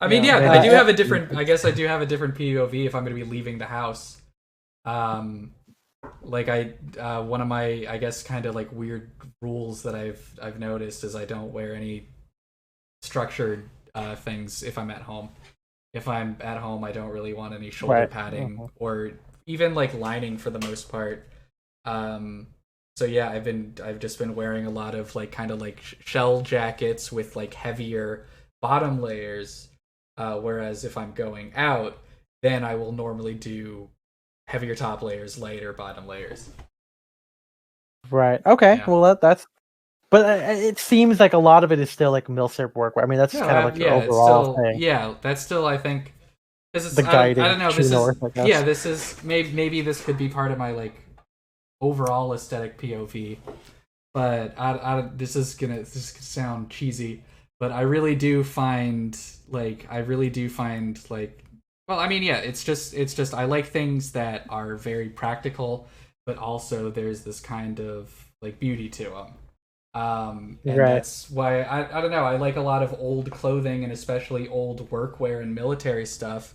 I mean, I do have a different. I guess I do have a different POV if I'm going to be leaving the house. Like one of my, I guess, kind of like weird rules that I've noticed is I don't wear any structured things if I'm at home. If I'm at home, I don't really want any shoulder padding or even like lining for the most part. So yeah, I've just been wearing a lot of like kind of like shell jackets with like heavier bottom layers. Whereas if I'm going out, then I will normally do heavier top layers, lighter bottom layers. Right. Okay. Yeah. Well, that's. But it seems like a lot of it is still like milsurp work. I mean, that's kind of like the overall thing. Yeah, that's still, I think. This is the guiding. I don't know. This north, is this is maybe this could be part of my like overall aesthetic POV, but this is gonna sound cheesy. But I really do find like well, I mean, yeah, it's just I like things that are very practical, but also there's this kind of like beauty to them. And that's why I don't know, I like a lot of old clothing and especially old workwear and military stuff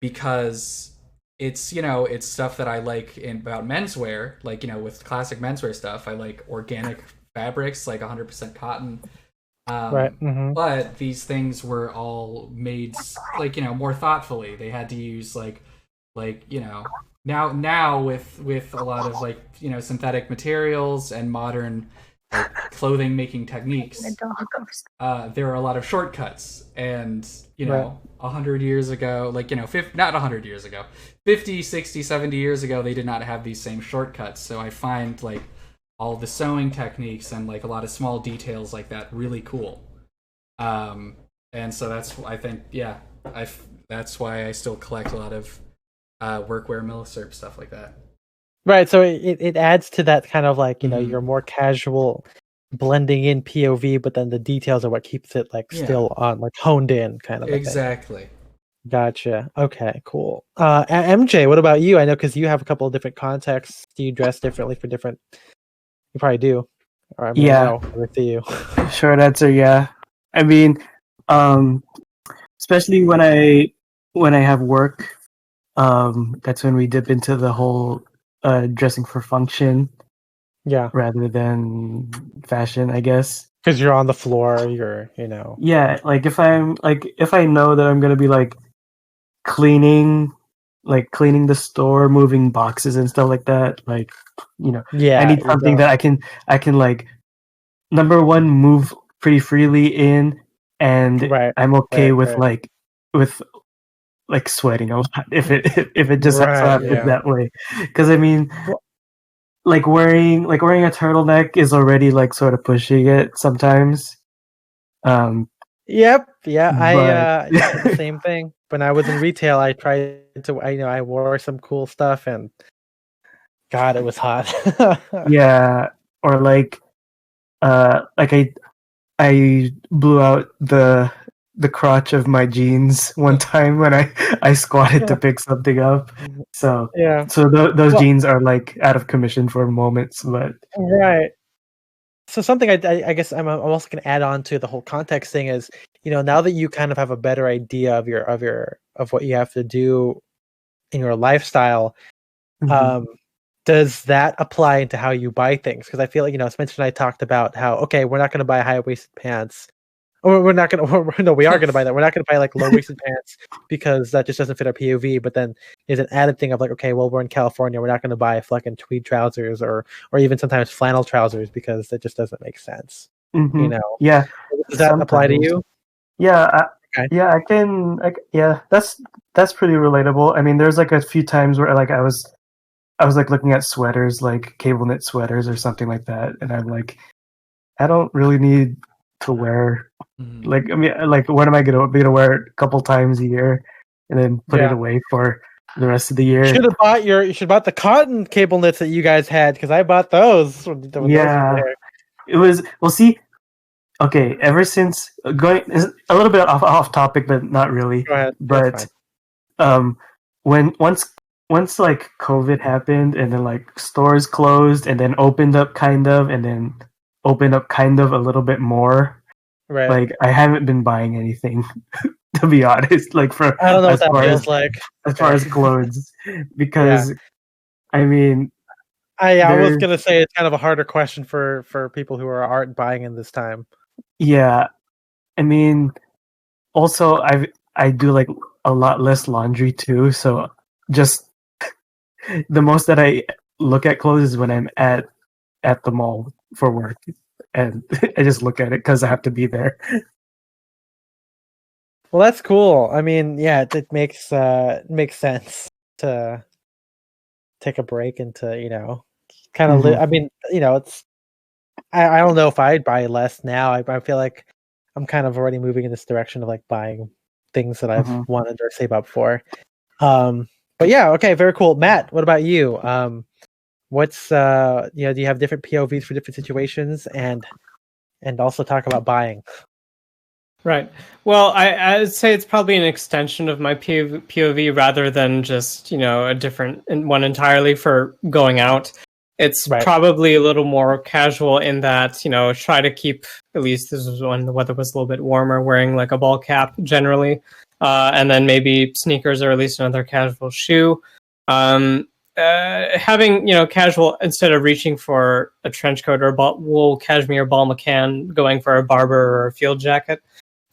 because it's it's stuff that I like about menswear, like with classic menswear stuff. I like organic fabrics, like 100% cotton. But these things were all made like more thoughtfully. They had to use like now with a lot of like synthetic materials and modern like clothing making techniques, there are a lot of shortcuts. And 100 years ago, like not 100 years ago, 50, 60, 70 years ago, they did not have these same shortcuts. So I find like all the sewing techniques and like a lot of small details like that really cool. And so that's, I think, that's why I still collect a lot of workwear, milsurp stuff like that. Right, so it adds to that kind of like, Mhm. your more casual blending in POV, but then the details are what keeps it like Yeah. still on, like honed in kind of a thing. Exactly. Gotcha. Okay, cool. MJ, what about you? I know because you have a couple of different contexts. Do you dress differently for different? You probably do. Or I mean, I Yeah. know. With you. Short answer, yeah. I mean, especially when I have work, that's when we dip into the whole dressing for function Yeah, rather than fashion, I guess. because you're on the floor. You're, Yeah, like if I know that I'm gonna be like cleaning the store, moving boxes and stuff like that, like Yeah, I need you something don't. that I can like number one move pretty freely in, and Right, I'm okay right, with right. like sweating a lot if it just so Right, happens yeah. that way. Because I mean, Well- like wearing a turtleneck is already like sort of pushing it sometimes. Yep. Yeah, But I did the same thing. When I was in retail, I tried to. I wore some cool stuff, and God, it was hot. yeah, or like I blew out the crotch of my jeans one time when I squatted to pick something up. So Yeah. those Well- jeans are like out of commission for moments, but Right. So something I guess I'm also going to add on to the whole context thing is, now that you kind of have a better idea of what you have to do in your lifestyle, does that apply into how you buy things? Because I feel like, Spencer and I talked about how, okay, we're not going to buy high-waisted pants. Or we're not going to, no, we are going to buy that. We're not going to buy like low-waisted pants because that just doesn't fit our POV. But then there's an added thing of like, okay, well, we're in California. We're not going to buy fucking tweed trousers or even sometimes flannel trousers because that just doesn't make sense. yeah, Does that apply to sometimes. you? Yeah, Okay. yeah, yeah, that's pretty relatable. I mean, there's like a few times where like I was like looking at sweaters, like cable knit sweaters or something like that, and I'm like, I don't really need to wear. Mhm. Like, I mean, like, what am I gonna be able to wear it a couple times a year and then put it Yeah. away for the rest of the year? You should have bought the cotton cable knits that you guys had because I bought those. When those were Yeah. there. It was see. Okay, ever since going is a little bit off topic, but not really. Go ahead. But when once like COVID happened and then like stores closed and then opened up kind of and then opened up kind of a little bit more. Right. Like I haven't been buying anything to be honest. Like for I don't know what as that far feels as like. as far as clothes, because I mean, I was there's- gonna say it's kind of a harder question for people who aren't buying in this time. yeah, I mean, also I do like a lot less laundry too, so just the most that I look at clothes is when I'm at the mall for work, and I just look at it because I have to be there. Well, that's cool. I mean, yeah, it makes sense to take a break and to kind of I mean, it's I don't know if I'd buy less now. I feel like I'm kind of already moving in this direction of like buying things that I've wanted or save up for. But yeah, okay, very cool. Matt, what about you? What's do you have different POVs for different situations and also talk about buying? Right. Well, I'd say it's probably an extension of my POV rather than just, a different one entirely for going out. It's probably a little more casual in that, try to keep, at least this was when the weather was a little bit warmer, wearing like a ball cap generally. And then maybe sneakers or at least another casual shoe. Having, casual, instead of reaching for a trench coat or a wool cashmere ball McCann, going for a Barber or a field jacket.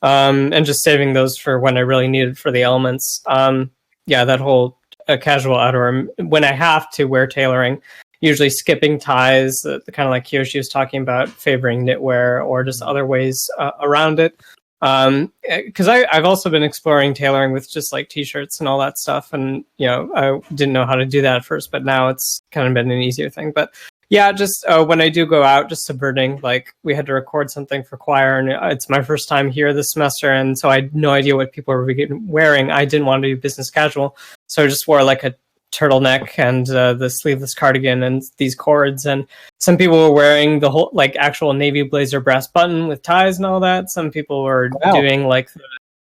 And just saving those for when I really need it for the elements. That whole casual outerwear. When I have to wear tailoring, usually skipping ties, the kind of like Kiyoshi was talking about, favoring knitwear or just other ways around it. Because I've also been exploring tailoring with just like t-shirts and all that stuff, and I didn't know how to do that at first, but now it's kind of been an easier thing. But yeah, just when I do go out, just subverting, like we had to record something for choir and it's my first time here this semester. And so I had no idea what people were wearing. I didn't want to do business casual. So I just wore like turtleneck and the sleeveless cardigan and these cords, and some people were wearing the whole like actual navy blazer brass button with ties and all that. Some people were doing like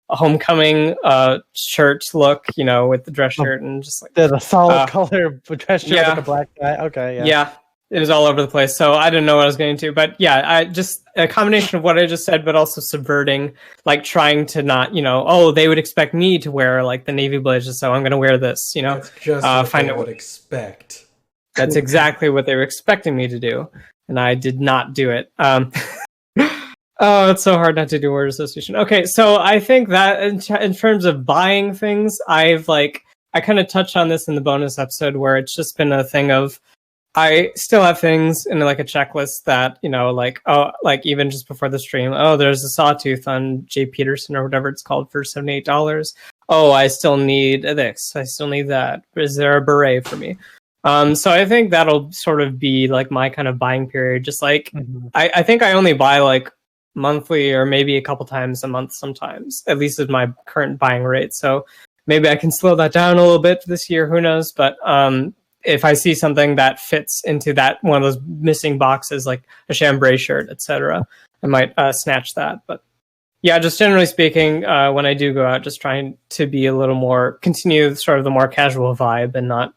a homecoming shirt look, with the dress shirt and just like the solid color dress shirt with a black tie. Okay, yeah, it was all over the place. So I didn't know what I was getting to, but yeah, I just a combination of what I just said, but also subverting, like trying to not, they would expect me to wear like the navy blazer, so I'm going to wear this, That's just what they would expect. That's exactly what they were expecting me to do, and I did not do it. Oh, it's so hard not to do word association. Okay, so I think that in terms of buying things, I kind of touched on this in the bonus episode where it's just been a thing of I still have things in like a checklist that, even just before the stream, there's a sawtooth on J. Peterson or whatever it's called for $78. Oh, I still need this. I still need that. Is there a beret for me? So I think that'll sort of be like my kind of buying period. Just like, I think I only buy like monthly or maybe a couple times a month sometimes, at least at my current buying rate. So maybe I can slow that down a little bit this year, who knows? But if I see something that fits into that one of those missing boxes, like a chambray shirt, etc., I might snatch that. But yeah, just generally speaking, when I do go out, just trying to be a little more, continue sort of the more casual vibe and not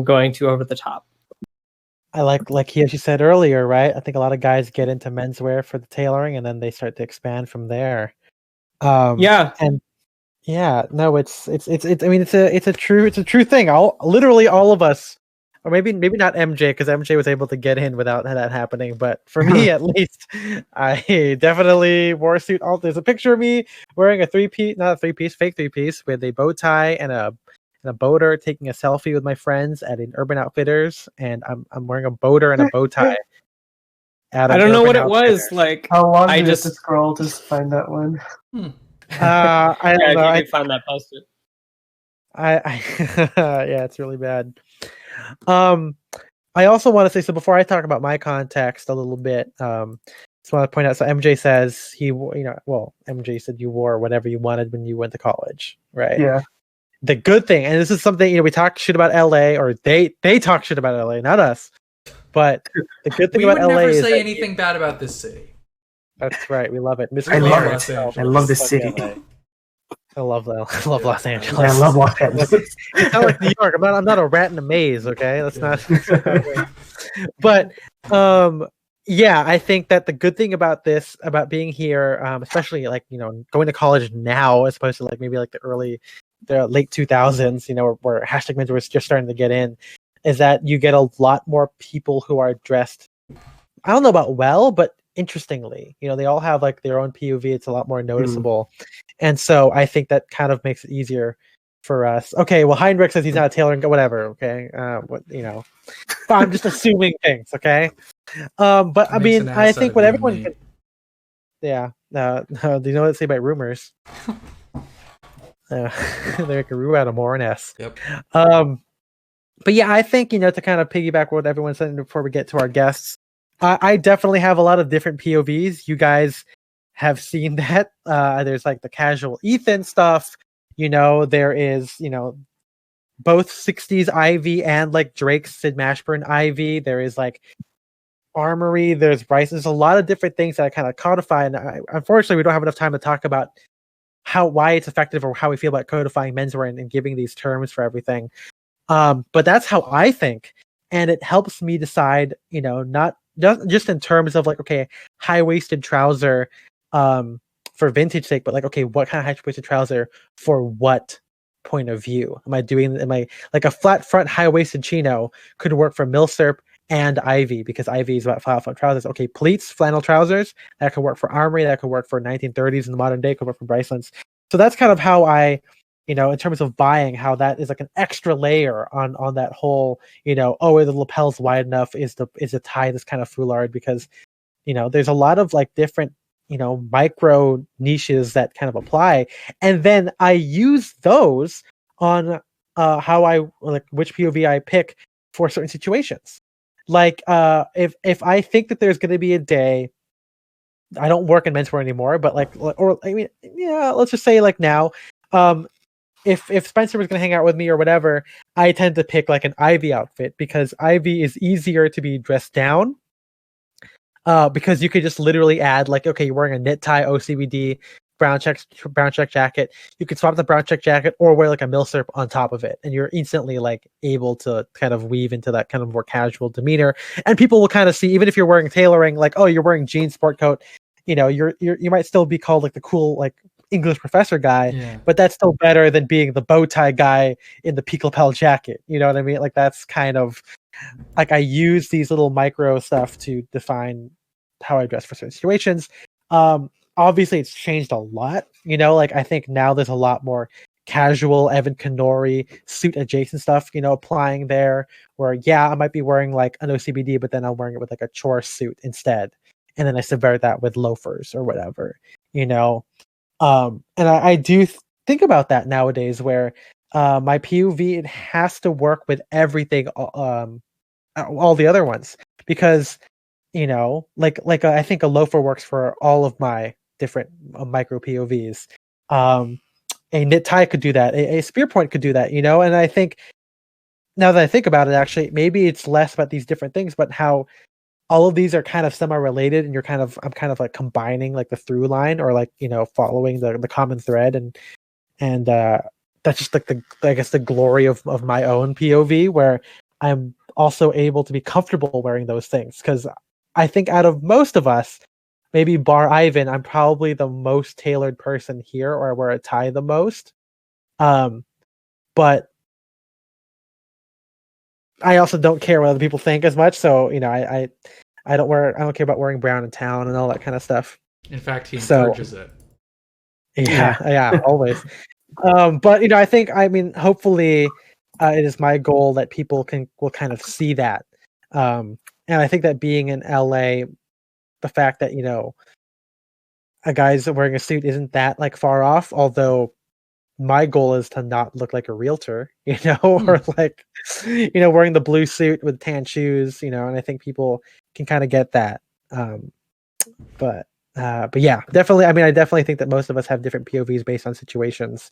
going too over the top. I like Kiyoshi said earlier, right? I think a lot of guys get into menswear for the tailoring, and then they start to expand from there. Yeah, and yeah, no, it's I mean, it's a true thing. Literally all of us, or maybe not MJ, because MJ was able to get in without that happening. But for me, at least, I definitely wore a suit. There's a picture of me wearing a fake 3-piece with a bow tie and a boater, taking a selfie with my friends at an Urban Outfitters, and I'm wearing a boater and a bow tie. I don't know what it was like. How long did you have to scroll to find that one? I don't know. I found that posted. Yeah, it's really bad. I also want to say, so before I talk about my context a little bit, just want to point out. So MJ says MJ said you wore whatever you wanted when you went to college, right? Yeah. The good thing, and this is something, we talk shit about LA, or they talk shit about LA, not us. But the good thing about LA is we would never say anything bad about this city. That's right. We love it. I love this city. I love Los Angeles. I love Los Angeles. It's not like New York. I'm not a rat in a maze. Okay, that's not. But yeah, I think that the good thing about this, about being here, especially like going to college now, as opposed to like maybe like the late 2000s, where hashtag mentor was just starting to get in, is that you get a lot more people who are dressed, I don't know about well, but interestingly, they all have like their own POV. It's a lot more noticeable. And so I think that kind of makes it easier for us. Okay, well, Heinrich says he's not a tailor, and whatever. Okay, I'm just assuming things. Okay, but I mean, I think what everyone can, do you know what they say about rumors? They make a room out of more an S. Yep. But yeah, I think to kind of piggyback what everyone's saying before we get to our guests, I definitely have a lot of different POVs. You guys have seen that. There's like the casual Ethan stuff. There is both 60s Ivy and like Drake's Sid Mashburn Ivy. There is like Armory. There's Bryce. There's a lot of different things that I kind of codify, and unfortunately, we don't have enough time to talk about why it's effective or how we feel about codifying menswear and giving these terms for everything. But that's how I think, and it helps me decide. Not just in terms of like, okay, high-waisted trouser for vintage sake, but like, okay, what kind of high-waisted trouser for what point of view? Am I like a flat front high-waisted chino could work for Milsurp and Ivy, because Ivy is about flat front trousers. Okay, pleats, flannel trousers, that could work for Armory, that could work for 1930s in the modern day, could work for Brycelands. So that's kind of how I, in terms of buying, how that is like an extra layer on that whole, the lapel's wide enough, is the tie this kind of foulard, because there's a lot of like different micro niches that kind of apply, and then I use those on how I like which POV I pick for certain situations. Like if I think that there's going to be a day, I don't work in menswear anymore, but let's just say like now, if Spencer was going to hang out with me or whatever, I tend to pick like an Ivy outfit because Ivy is easier to be dressed down. Because you could just literally add like, okay, you're wearing a knit tie, OCBD, brown check jacket. You could swap the brown check jacket or wear like a milsurp on top of it, and you're instantly like able to kind of weave into that kind of more casual demeanor. And people will kind of see, even if you're wearing tailoring, like, oh, you're wearing jeans, sport coat, you know, you might still be called like the cool like English professor guy, but that's still better than being the bow tie guy in the peak lapel jacket. You know what I mean? Like that's kind of like I use these little micro stuff to define how I dress for certain situations. Obviously it's changed a lot, you know, like I think now there's a lot more casual Evan Kenori suit adjacent stuff, you know, applying there where, yeah, I might be wearing like an OCBD, but then I'm wearing it with like a chore suit instead. And then I subvert that with loafers or whatever, you know? And I do think about that nowadays where my POV, it has to work with everything, all the other ones, because you know, like I think a loafer works for all of my different micro POVs. A knit tie could do that. A spear point could do that, you know. And I think now that I think about it, actually, maybe it's less about these different things, but how all of these are kind of semi-related, and I'm kind of like combining like the through line or like, you know, following the common thread, and that's just like I guess the glory of my own POV, where I'm also able to be comfortable wearing those things, because I think out of most of us, maybe bar Ivan, I'm probably the most tailored person here, or I wear a tie the most. But I also don't care what other people think as much. So, you know, I don't care about wearing brown in town and all that kind of stuff. In fact, he encourages it. Yeah, always. But you know, I mean, hopefully, it is my goal that people will kind of see that. And I think that being in LA, the fact that, you know, a guy's wearing a suit isn't that like far off, although my goal is to not look like a realtor, you know, or like, you know, wearing the blue suit with tan shoes, you know, and I think people can kind of get that. But yeah, definitely. I mean, I definitely think that most of us have different POVs based on situations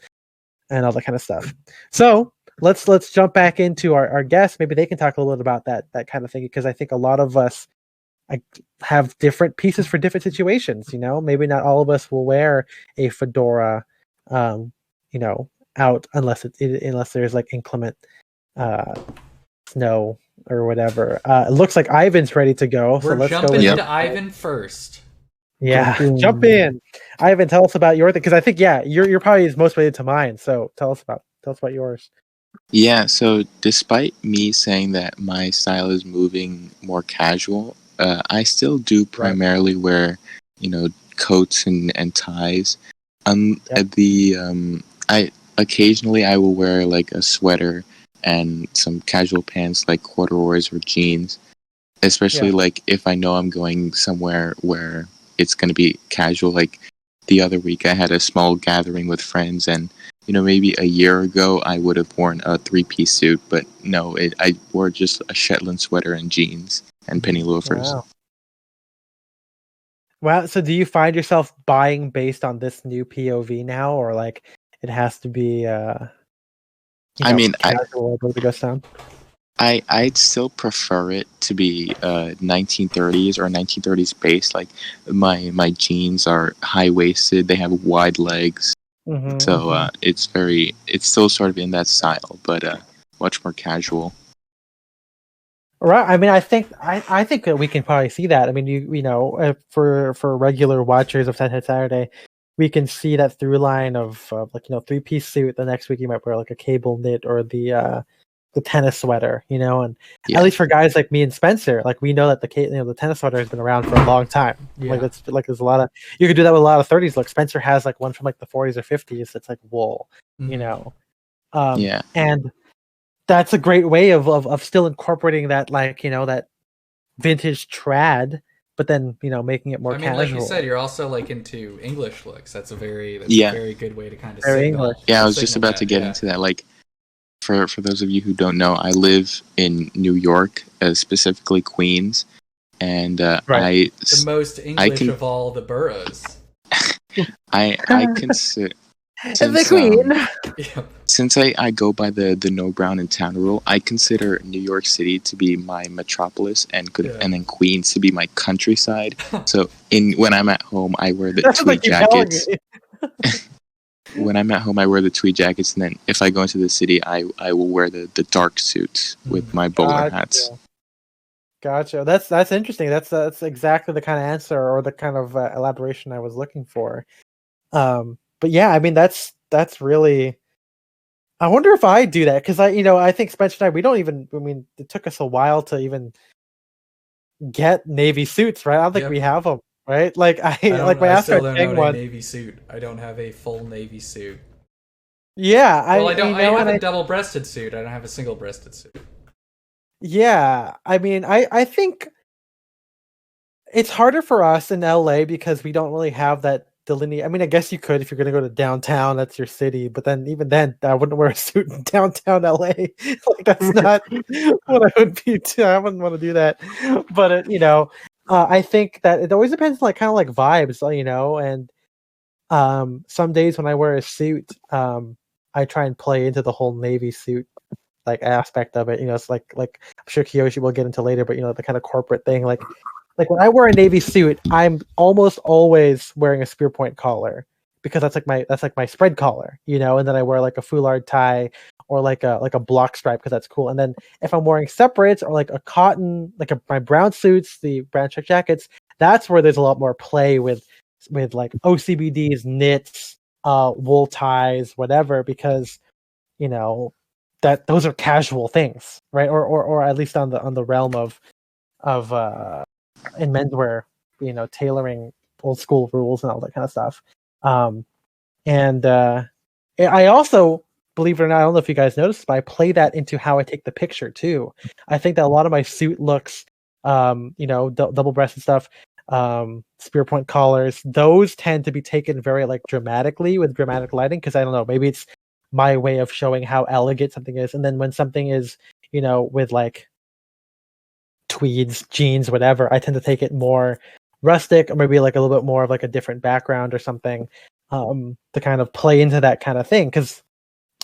and all that kind of stuff. So let's jump back into our guests. Maybe they can talk a little bit about that kind of thing, because I think a lot of us have different pieces for different situations. You know, maybe not all of us will wear a fedora, you know, out unless there's like inclement snow or whatever. It looks like Ivan's ready to go. We're let's jumping go into Ivan first. Yeah, jump in, Ivan. Tell us about your thing, because I think you're probably most related to mine. So tell us about yours. Yeah, so despite me saying that my style is moving more casual, I still do primarily wear, you know, coats and ties. I occasionally I will wear like a sweater and some casual pants like corduroys or jeans, especially like if I know I'm going somewhere where it's going to be casual. Like the other week I had a small gathering with friends, and you know, maybe a year ago I would have worn a 3-piece suit, but no, I wore just a Shetland sweater and jeans and penny loafers. Wow. So do you find yourself buying based on this new POV now, or like it has to be I mean, casual to go down? I'd still prefer it to be 1930s or 1930s based. Like my jeans are high waisted, they have wide legs, so it's still sort of in that style, but much more casual. Right. I mean, I think that we can probably see that. I mean, you know, for regular watchers of Saturday, we can see that through line of like, you know, 3-piece suit. The next week you might wear like a cable knit or the tennis sweater, you know, and at least for guys like me and Spencer, like we know that the tennis sweater has been around for a long time. Like that's like there's a lot of, you could do that with a lot of 30s look. Spencer has like one from like the 40s or 50s that's like wool, you know. And that's a great way of still incorporating that, like, you know, that vintage trad, but then, you know, making it more casual. Like you said, you're also like into English looks. That's a very good way to kind of signal. Yeah, I was just about to get into that. Like, for those of you who don't know, I live in New York, specifically Queens, and the most English of all the boroughs. I consider Since, queen. Yep. Since I go by the no brown in town rule, I consider New York City to be my metropolis and then Queens to be my countryside. So when I'm at home, I wear the That's what they tweed keep telling jackets. me. When I'm at home, I wear the tweed jackets, and then if I go into the city, I will wear the dark suits with my bowler hats. Gotcha. That's interesting. That's exactly the kind of answer or the kind of elaboration I was looking for. But yeah, I mean that's really. I wonder if I do that because I think Spencer and I we don't even. I mean, it took us a while to even get navy suits, right? I don't think we have them, right? Like I still don't own a navy suit. I don't have a full navy suit. Yeah, I have a double-breasted suit. I don't have a single-breasted suit. Yeah, I mean, I think it's harder for us in LA because we don't really have that delineate. I mean, I guess you could if you're going to go to downtown, that's your city. But then even then, I wouldn't wear a suit in downtown LA. Like that's not what I would be. I wouldn't want to do that. But I think that it always depends, like kind of like vibes, and some days when I wear a suit, I try and play into the whole navy suit like aspect of it. It's like I'm sure Kiyoshi will get into later, but the kind of corporate thing, like when I wear a navy suit, I'm almost always wearing a spear point collar because that's like my spread collar, and then I wear like a foulard tie or like a block stripe because that's cool. And then if I'm wearing separates or like a cotton, my brown suits, the brown check jackets, that's where there's a lot more play with like OCBDs, knits, wool ties, whatever, because that those are casual things, right? Or at least on the realm of in menswear, tailoring old school rules and all that kind of stuff. And I also, believe it or not, I don't know if you guys noticed, but I play that into how I take the picture too. I think that a lot of my suit looks, double-breasted stuff, spear point collars, those tend to be taken very like dramatically with dramatic lighting because I don't know, maybe it's my way of showing how elegant something is. And then when something is, with like tweeds, jeans, whatever, I tend to take it more rustic or maybe like a little bit more of like a different background or something, to kind of play into that kind of thing. Because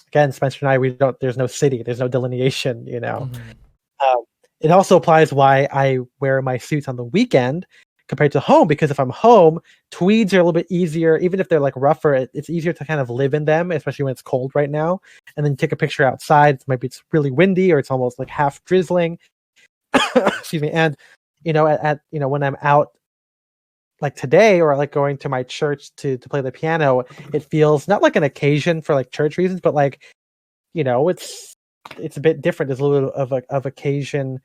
again, Spencer and I, there's no city, there's no delineation, It also applies why I wear my suits on the weekend compared to home, because if I'm home, tweeds are a little bit easier, even if they're like rougher, it's easier to kind of live in them, especially when it's cold right now. And then take a picture outside, maybe it's really windy or it's almost like half drizzling. Excuse me. And when I'm out like today or like going to my church to play the piano, it feels not like an occasion for like church reasons, but like it's a bit different. There's a little of occasion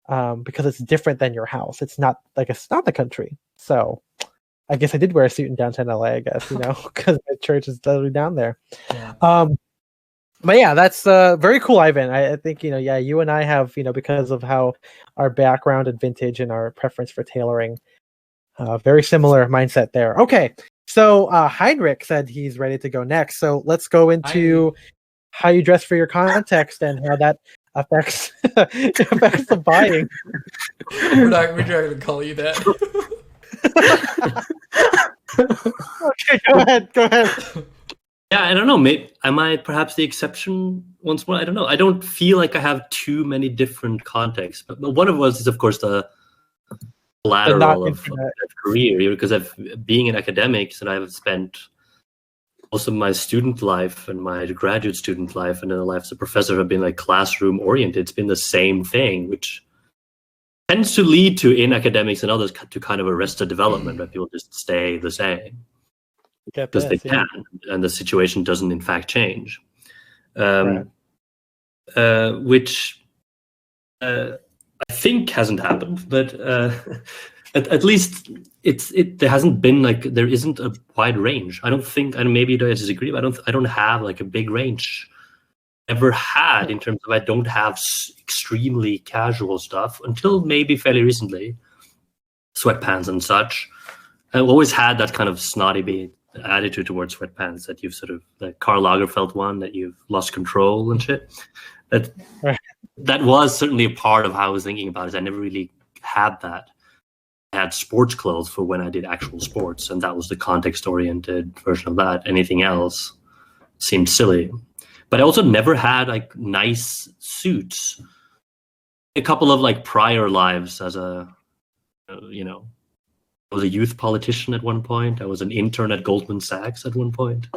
because it's different than your house. It's not the country. So I guess I did wear a suit in downtown LA, I guess, because my church is literally down there. Yeah. But yeah, that's very cool, Ivan. I think, you and I have, because of how our background and vintage and our preference for tailoring, very similar mindset there. Okay. So Heinrich said he's ready to go next. So let's go into how you dress for your context and how that affects the buying. We're not going to call you that. Okay, go ahead. Yeah, I don't know. Maybe am I perhaps the exception once more? I don't know. I don't feel like I have too many different contexts. But one of us is, of course, the lateral of career, because being in academics, and I've spent most of my student life and my graduate student life and then the life as a professor have been like classroom oriented. It's been the same thing, which tends to lead to, in academics and others, to kind of arrested development, where people just stay the same because they can, and the situation doesn't in fact change, which I think hasn't happened, but at least there hasn't been there isn't a wide range. I don't think, and maybe you guys disagree, but I don't have like a big range ever had in terms of, I don't have extremely casual stuff until maybe fairly recently, sweatpants and such. I've always had that kind of snotty attitude towards sweatpants, that you've sort of, like Karl Lagerfeld one, that you've lost control and shit. That was certainly a part of how I was thinking about it. I never really had that. I had sports clothes for when I did actual sports, and that was the context-oriented version of that. Anything else seemed silly. But I also never had like nice suits. A couple of like prior lives as a, I was a youth politician at one point. I was an intern at Goldman Sachs at one point.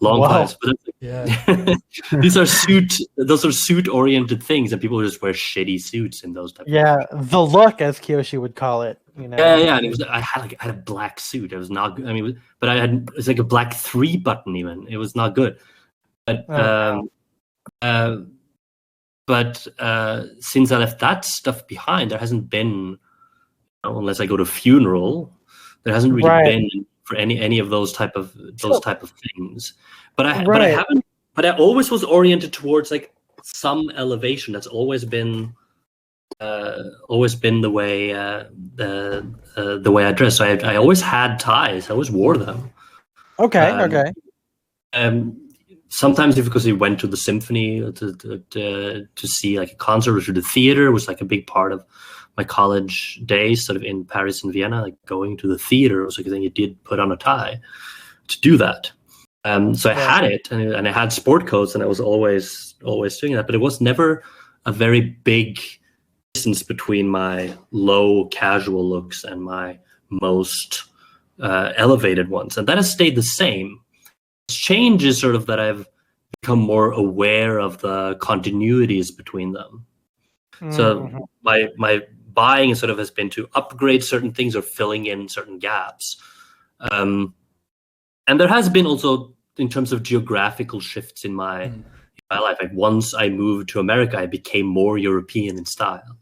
Long times. But Yeah. those are suit-oriented things, and people just wear shitty suits in those types. Yeah, the look, as Kyoshi would call it. You know. Yeah. And I had a black suit. It was not good. I mean, but it's like a black 3-button even. It was not good. But since I left that stuff behind, there hasn't been, unless I go to funeral, there hasn't really been for any of those type of things. But I haven't. But I always was oriented towards like some elevation. That's always been the way the way I dress. So I always had ties. I always wore them. Okay. Sometimes because we went to the symphony to see like a concert or to the theater was like a big part of my college days, sort of in Paris and Vienna. Like going to the theater was like then you did put on a tie to do that. So I had it, and I had sport coats, and I was always doing that. But it was never a very big distance between my low casual looks and my most elevated ones, and that has stayed the same. Change is sort of that I've become more aware of the continuities between them. So my buying sort of has been to upgrade certain things or filling in certain gaps. And there has been also, in terms of geographical shifts in my life, like once I moved to America, I became more European in style.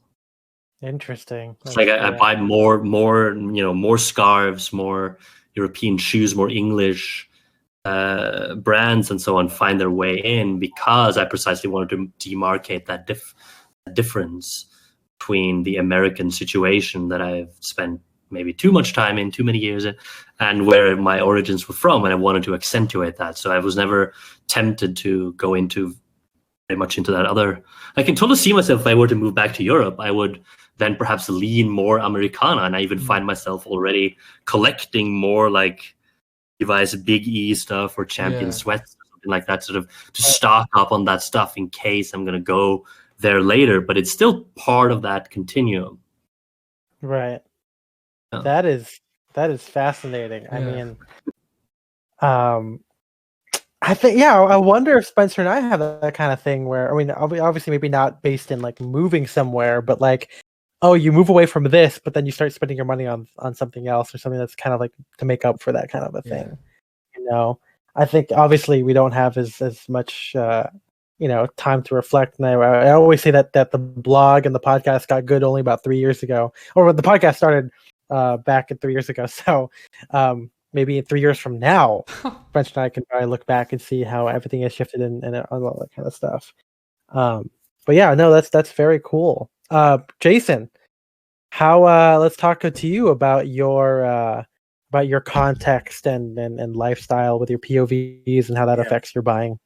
Interesting. It's like I buy more scarves, more European shoes, more English brands and so on find their way in because I precisely wanted to demarcate that difference between the American situation that I've spent maybe too much time in, too many years in, and where my origins were from, and I wanted to accentuate that. So I was never tempted to go into very much into that other. I can totally see myself if I were to move back to Europe, I would then perhaps lean more Americana, and I even find myself already collecting more like Levi's Big E stuff or Champion sweats or something like that, sort of to stock up on that stuff in case I'm going to go there later. But it's still part of that continuum. Right. Yeah. That is fascinating. I mean, I think I wonder if Spencer and I have that kind of thing where, I mean, obviously maybe not based in like moving somewhere, but like, oh, you move away from this, but then you start spending your money on something else or something that's kind of like to make up for that kind of a thing. You know, I think obviously we don't have as much time to reflect. And I always say that the blog and the podcast got good only about 3 years ago, or when the podcast started back in 3 years ago. So maybe in 3 years from now, French and I can probably look back and see how everything has shifted and all that kind of stuff. But yeah, no, that's very cool. Jason, how let's talk to you about your context and lifestyle with your POVs and how that affects your buying.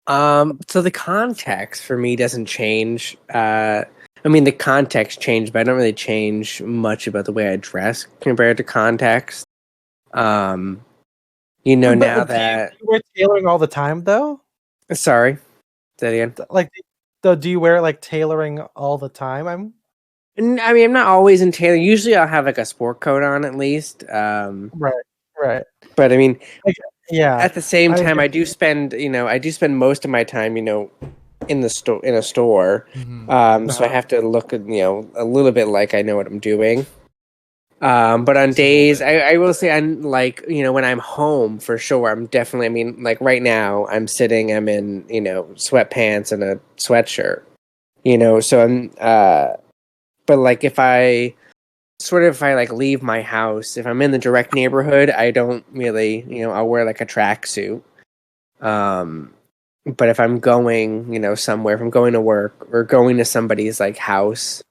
So the context for me doesn't change. I mean, the context changed, but I don't really change much about the way I dress compared to context. Now that you wear tailoring all the time, though. Sorry, say that again. Like, do you wear like tailoring all the time? I mean, I'm not always in tailor. Usually, I'll have like a sport coat on at least. Right. But I mean, yeah. At the same time, I do spend most of my time, in a store. Mm-hmm. So I have to look, a little bit like I know what I'm doing. But on days, I will say, I'm like, when I'm home for sure, I'm definitely, I mean, like right now, I'm in, sweatpants and a sweatshirt, so I'm, but like if I like leave my house, if I'm in the direct neighborhood, I don't really, I'll wear like a tracksuit. But if I'm going, somewhere, if I'm going to work or going to somebody's like house,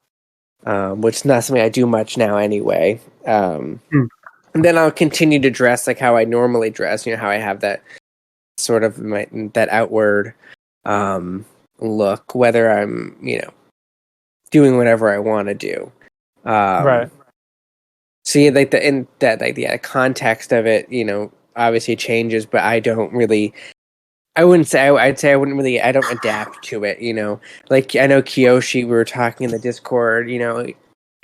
which is not something I do much now anyway. And then I'll continue to dress like how I normally dress, how I have that sort of that outward look, whether I'm, doing whatever I want to do. Right. So yeah, the context of it, obviously changes, but I don't really I wouldn't say. I'd say I wouldn't really. I don't adapt to it. Like I know Kiyoshi. We were talking in the Discord.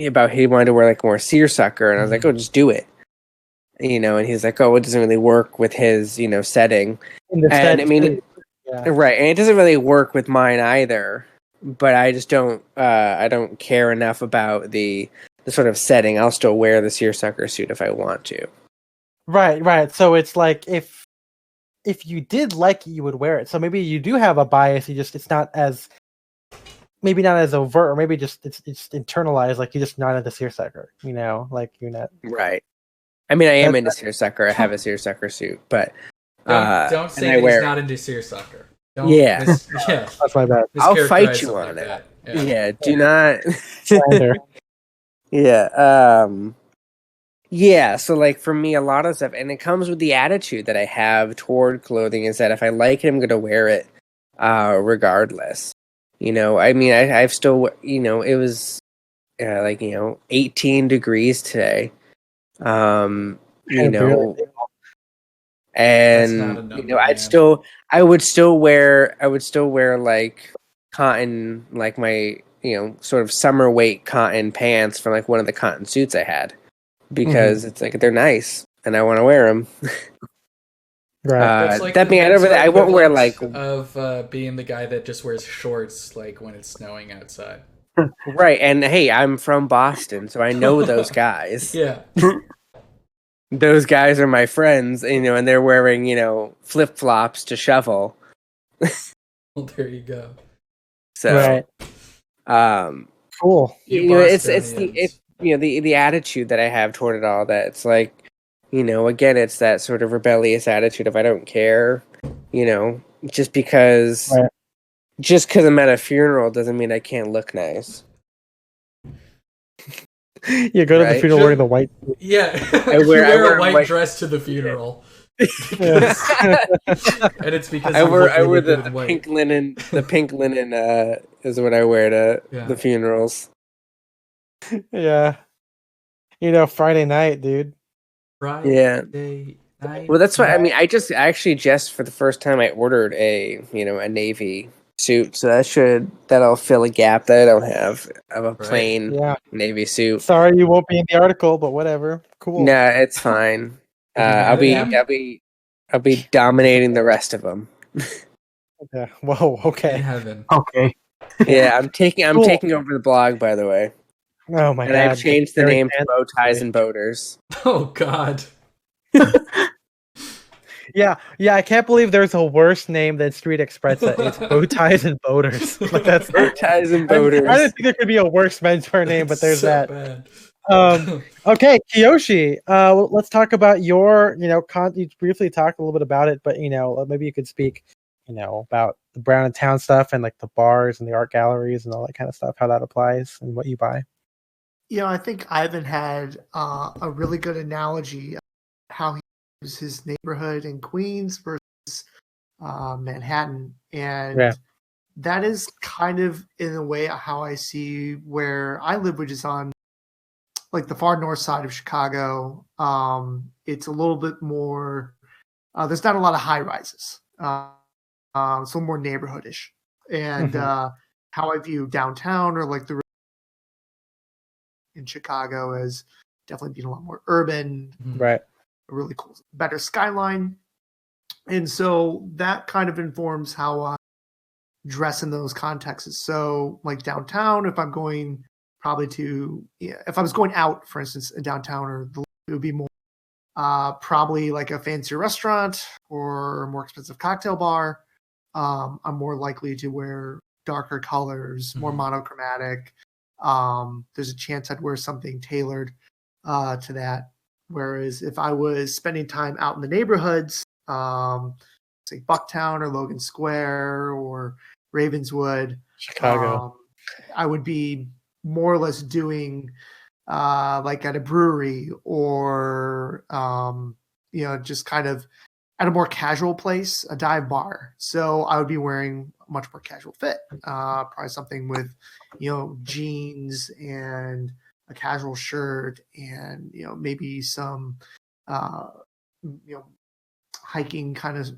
About he wanted to wear like more seersucker, and I was like, "Oh, just do it." And he's like, "Oh, it doesn't really work with his setting." In the And I mean, yeah. right, and it doesn't really work with mine either. But I just don't. I don't care enough about the sort of setting. I'll still wear the seersucker suit if I want to. Right. So it's like if you did like it, you would wear it. So maybe you do have a bias. It's not as maybe not as overt, or maybe just it's internalized. Like you're just not into seersucker. Like you're not. Right. I mean, I am into seersucker. I have a seersucker suit, but don't say that he's not into seersucker. Don't, yeah, that's my bad. I'll fight you on it. Yeah, do not. Yeah. Yeah, so like for me, a lot of stuff, and it comes with the attitude that I have toward clothing is that if I like it, I'm going to wear it, regardless. I mean, I've still, it was, 18 degrees today. And I would still wear like cotton, like my, sort of summer weight cotton pants from like one of the cotton suits I had. Because it's like they're nice and I want to wear them. Right. Like that being, I won't wear like of being the guy that just wears shorts like when it's snowing outside. Right, and hey, I'm from Boston, so I know those guys. Yeah, those guys are my friends, and they're wearing flip flops to shovel. Well, there you go. So, right. Cool. It's the attitude that I have toward it all, that it's like, again, it's that sort of rebellious attitude of I don't care, just because I'm at a funeral doesn't mean I can't look nice. You go to the funeral wearing the white. Yeah, I wear a white dress to the funeral. And it's because I wear the pink linen. The pink linen is what I wear to the funerals. Yeah. Friday night, dude. Friday night. Well, that's why I mean. I actually just for the first time I ordered a navy suit, so that'll fill a gap that I don't have of a plain navy suit. Sorry, you won't be in the article, but whatever. Cool. Nah, it's fine. I'll be dominating the rest of them. Yeah. Whoa. Okay. In heaven. Okay. Yeah, I'm taking over the blog, by the way. Oh my god! And I've changed the name to Bow Ties and Boaters. Oh god. Yeah. I can't believe there's a worse name than Street Express. It's Bow Ties and Boaters. Like that's Bow Ties and Boaters. I didn't think there could be a worse menswear name, but there's so that. Bad. Okay, Kiyoshi. Let's talk about your. You briefly talked a little bit about it, but maybe you could speak. About the Brown in Town stuff and like the bars and the art galleries and all that kind of stuff. How that applies and what you buy. I think Ivan had a really good analogy of how he uses his neighborhood in Queens versus Manhattan. And that is kind of, in a way, how I see where I live, which is on like the far north side of Chicago. It's a little bit more, there's not a lot of high rises. It's a little more neighborhoodish. And how I view downtown or like the in Chicago as definitely being a lot more urban, right? A really cool, better skyline, and so that kind of informs how I dress in those contexts. So, like downtown, if I'm going if I was going out, for instance, in downtown, it would be more probably like a fancier restaurant or a more expensive cocktail bar. I'm more likely to wear darker colors, more monochromatic. There's a chance I'd wear something tailored to that. Whereas if I was spending time out in the neighborhoods, say Bucktown or Logan Square or Ravenswood, Chicago, I would be more or less doing like at a brewery or just kind of at a more casual place, a dive bar. So I would be wearing a much more casual fit, probably something with jeans and a casual shirt and maybe some hiking kind of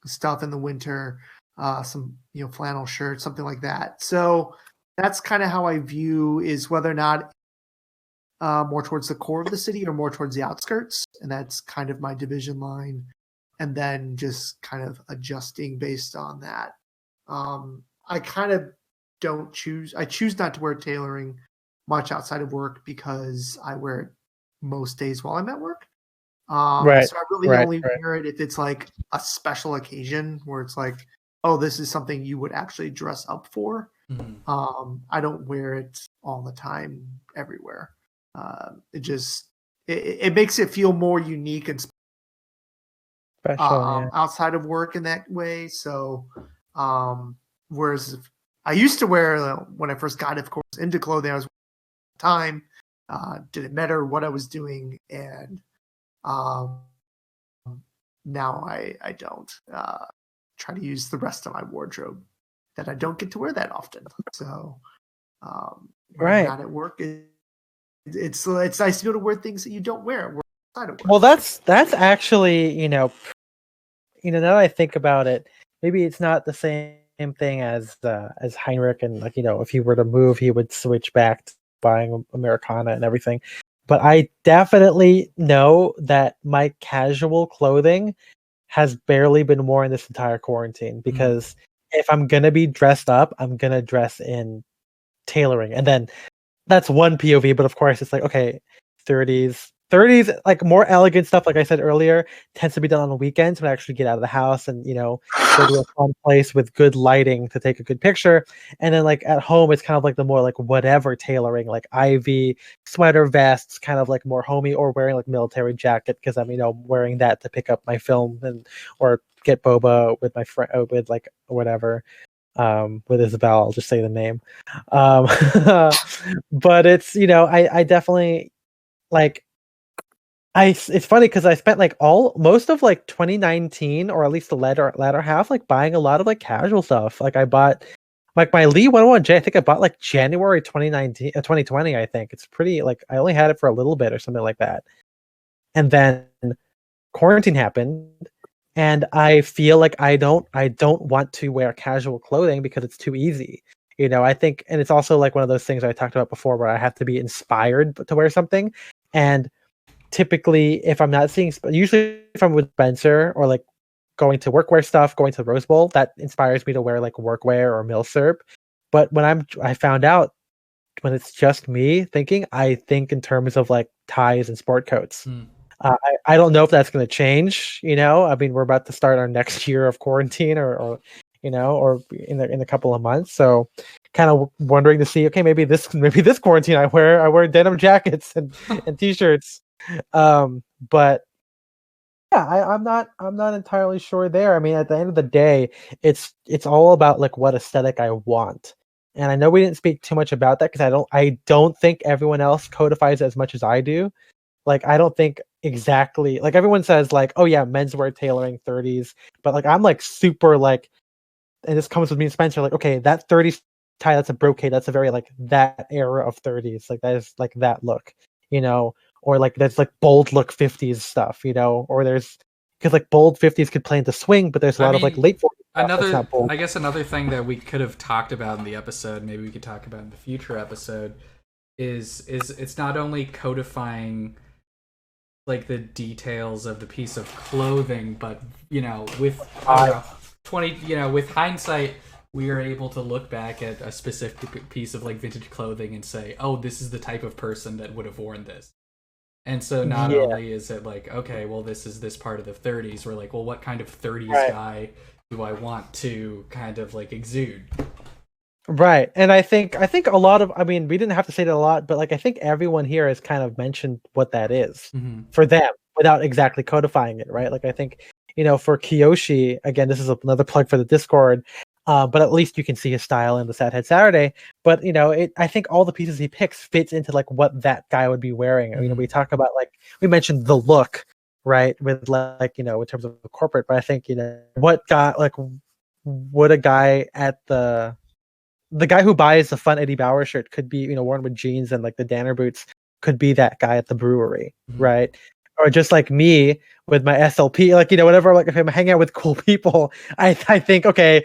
stuff in the winter, some flannel shirts, something like that. So that's kind of how I view is whether or not more towards the core of the city or more towards the outskirts, and that's kind of my division line. And then just kind of adjusting based on that. I kind of don't choose. I choose not to wear tailoring much outside of work because I wear it most days while I'm at work. Right. So I really only wear it if it's like a special occasion where it's like, oh, this is something you would actually dress up for. Mm-hmm. I don't wear it all the time everywhere. It makes it feel more unique and Special, outside of work in that way. So, whereas I used to wear when I first got, of course, into clothing, I was time. Didn't matter what I was doing, and now I don't try to use the rest of my wardrobe that I don't get to wear that often. So, when I'm not at work, it's nice to be able to wear things that you don't wear outside of work. Well, that's actually now that I think about it, maybe it's not the same thing as Heinrich, and if he were to move, he would switch back to buying Americana and everything. But I definitely know that my casual clothing has barely been worn this entire quarantine, because if I'm gonna be dressed up, I'm gonna dress in tailoring, and then that's one POV. But of course, it's like, okay, 30s, like more elegant stuff, like I said earlier, tends to be done on the weekends when I actually get out of the house and go to a fun place with good lighting to take a good picture. And then like at home, it's kind of like the more like whatever tailoring, like ivy sweater vests, kind of like more homey, or wearing like military jacket because I'm wearing that to pick up my film or get boba with my friend with like whatever. With Isabel, I'll just say the name. But it's I definitely like it's funny because I spent like most of like 2019, or at least the latter half, like buying a lot of like casual stuff. Like I bought like my Lee 101J. I think I bought like January 2019, 2020. I think it's pretty like I only had it for a little bit or something like that, and then quarantine happened. And I feel like I don't want to wear casual clothing because it's too easy. I think, and it's also like one of those things I talked about before where I have to be inspired to wear something. And typically, if I'm not usually if I'm with Spencer or like going to workwear stuff, going to the Rose Bowl, that inspires me to wear like workwear or milsurp. But when I found out when it's just me thinking, I think in terms of like ties and sport coats. I don't know if that's going to change. I mean, we're about to start our next year of quarantine, or in a couple of months. So, kind of wondering to see. Okay, maybe this quarantine, I wear denim jackets and t-shirts. But yeah, I'm not entirely sure there. I mean, at the end of the day, it's all about like what aesthetic I want. And I know we didn't speak too much about that because I don't think everyone else codifies as much as I do. Like, I don't think exactly like everyone says like, oh yeah, menswear tailoring 30s, but like I'm like super like, and this comes with me and Spencer, like, okay, that 30s tie, that's a brocade, that's a very like that era of 30s, like that is like that look, or like that's like bold look 50s stuff, or there's because like bold 50s could play into swing, but there's a lot of like late 40s. I guess another thing that we could have talked about in the episode, maybe we could talk about in the future episode, is it's not only codifying like the details of the piece of clothing, but with 20 with hindsight, we are able to look back at a specific piece of like vintage clothing and say, oh, this is the type of person that would have worn this. And so not only is it like, okay, well, this is this part of the 30s, we're like, well, what kind of 30s guy do I want to kind of like exude? Right. And I think a lot of, I mean, we didn't have to say that a lot, but like I think everyone here has kind of mentioned what that is for them without exactly codifying it, right? Like I think, for Kiyoshi, again, this is another plug for the Discord, but at least you can see his style in the Sad Head Saturday. But I think all the pieces he picks fits into like what that guy would be wearing. We talk about like we mentioned the look, right? With like in terms of corporate, but I think what got like would a guy at the guy who buys the fun Eddie Bauer shirt could be worn with jeans and like the Danner boots could be that guy at the brewery, right? or just like me with my SLP, like, you know, whatever, like if I'm hanging out with cool people, I think, okay,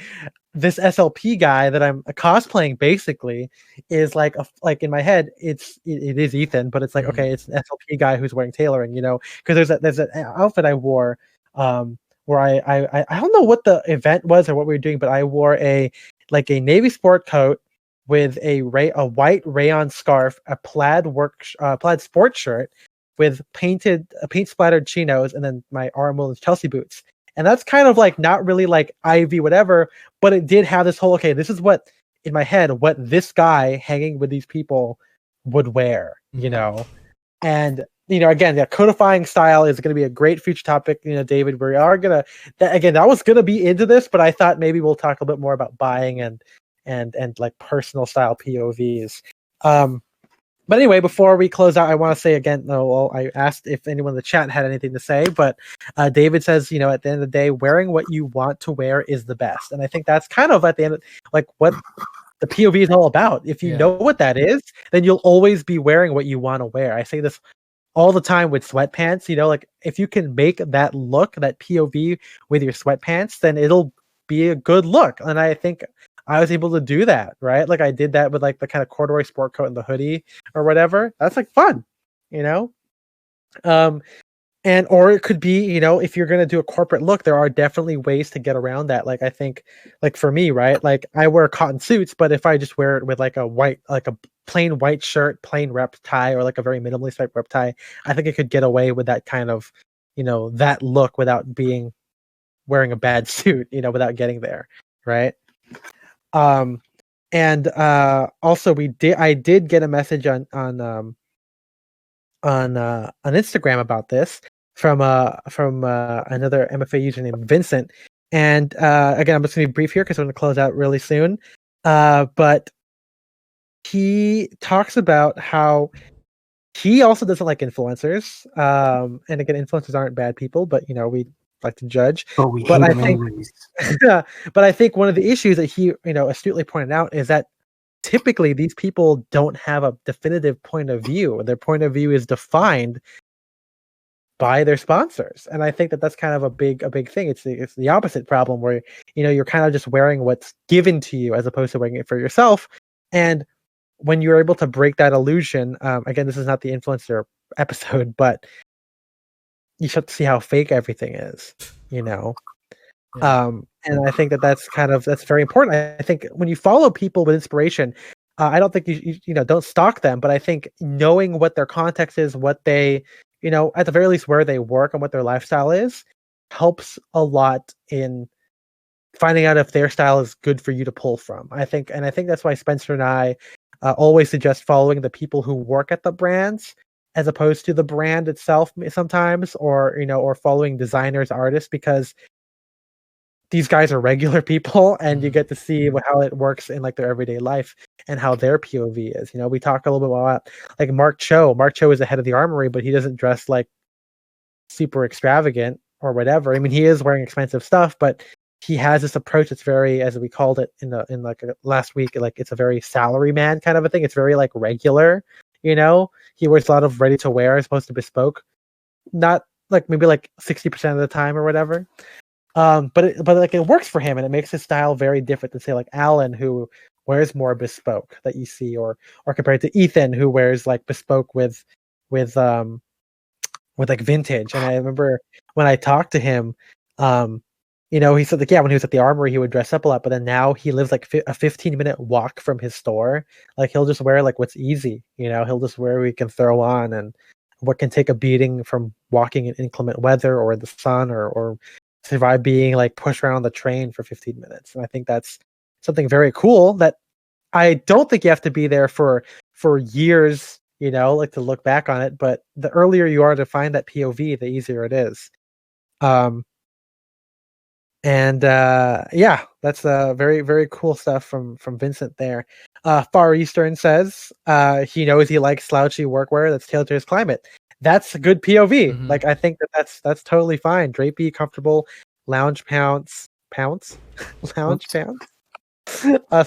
this SLP guy that I'm cosplaying basically is like like in my head, it is Ethan, but it's like, okay, it's an SLP guy who's wearing tailoring, you know, because there's an outfit I wore, where I don't know what the event was or what we were doing, but I wore a navy sport coat with a white rayon scarf, a plaid sport shirt with paint splattered chinos, and then my Armwell Chelsea boots. And that's kind of like not really like Ivy whatever, but it did have this whole, okay, this is what in my head what this guy hanging with these people would wear, you know. And you know, again, codifying style is going to be a great future topic, you know, David. We are gonna I was gonna be into this, but I thought maybe we'll talk a bit more about buying and like personal style POVs. But anyway, before we close out, I want to say again, I asked if anyone in the chat had anything to say, but David says, you know, at the end of the day, wearing what you want to wear is the best. And I think that's kind of at the end of, like what the POV is all about. If you know what that is, then you'll always be wearing what you want to wear. I say this all the time with sweatpants, you know, like if you can make that look, that POV with your sweatpants, then it'll be a good look. And I think I was able to do that, right? Like I did that with like the kind of corduroy sport coat and the hoodie or whatever. That's like fun, you know? And or it could be, you know, if you're going to do a corporate look, there are definitely ways to get around that. Like I think like for me, right? Like I wear cotton suits, but if I just wear it with like a plain white shirt, plain rep tie, or like a very minimally striped rep tie, I think I could get away with that kind of, you know, that look without wearing a bad suit, you know, without getting there, right? And also I did get a message on Instagram about this from another MFA user named Vincent. And again, I'm just going to be brief here because I'm going to close out really soon. But he talks about how he also doesn't like influencers. And again, influencers aren't bad people, but you know, we like to judge. But I think, but I think one of the issues that he, you know, astutely pointed out is that typically these people don't have a definitive point of view. Their point of view is defined by their sponsors, and I think that that's kind of a big thing. It's the opposite problem where, you know, you're kind of just wearing what's given to you as opposed to wearing it for yourself. And when you're able to break that illusion, again, this is not the influencer episode, but you should see how fake everything is, you know. And I think that's very important. I think when you follow people with inspiration, I don't think you know, don't stalk them, but I think knowing what their context is, what they, you know, at the very least where they work and what their lifestyle is, helps a lot in finding out if their style is good for you to pull from. I think that's why Spencer and I always suggest following the people who work at the brands as opposed to the brand itself sometimes, or, you know, or following designers, artists, because these guys are regular people and you get to see how it works in like their everyday life and how their POV is. You know, we talk a little bit about like Mark Cho. Mark Cho is the head of the Armory, but he doesn't dress like super extravagant or whatever. I mean, he is wearing expensive stuff, but he has this approach that's very, as we called it in last week, like it's a very salary man kind of a thing. It's very like regular, you know. He wears a lot of ready to wear as opposed to bespoke, not like maybe like 60% of the time or whatever. But like it works for him and it makes his style very different than say like Alan, who wears more bespoke that you see, or compared to Ethan, who wears like bespoke with like vintage. And I remember when I talked to him, you know, he said like, yeah, when he was at the Armory, he would dress up a lot, but then now he lives like a 15-minute walk from his store. Like he'll just wear like what's easy, you know, he'll just wear what he can throw on and what can take a beating from walking in inclement weather or the sun, or survive being like pushed around on the train for 15 minutes. And I think that's something very cool that I don't think you have to be there for years, you know, like to look back on it. But the earlier you are to find that POV, the easier it is. Yeah, that's very, very cool stuff from Vincent there. Far Eastern says he knows he likes slouchy workwear that's tailored to his climate. That's a good POV. Mm-hmm. Like I think that's totally fine. Drapey, comfortable, lounge pants, lounge pants,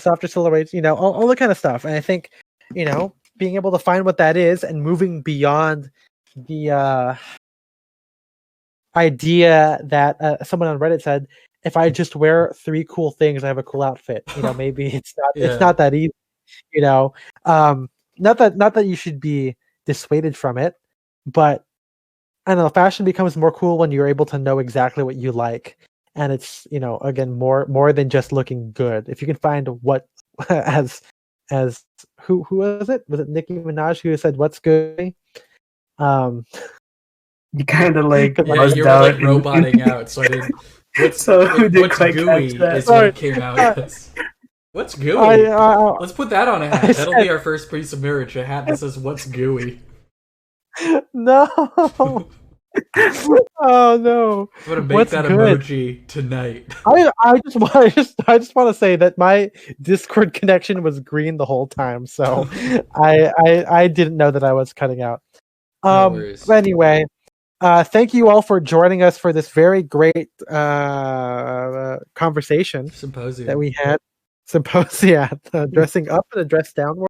softer silhouettes, you know, all the kind of stuff. And I think, you know, being able to find what that is and moving beyond the idea that someone on Reddit said, if I just wear 3 cool things, I have a cool outfit. Maybe it's not that easy. Not that you should be dissuaded from it, but I don't know, fashion becomes more cool when you're able to know exactly what you like, and it's again more than just looking good. If you can find what as who was it? Was it Nicki Minaj who said what's good? You kind of like yeah, you were like roboting out, so I didn't. What's gooey is what came out as. What's gooey? Let's put that on a hat. That'll be our first piece of merch. A hat that says "What's gooey." No. Oh no! I'm gonna make that emoji tonight. I just want to say that my Discord connection was green the whole time, so I didn't know that I was cutting out. No worries. But anyway, thank you all for joining us for this very great conversation Symposium that we had. Symposium, dressing up and a dress down.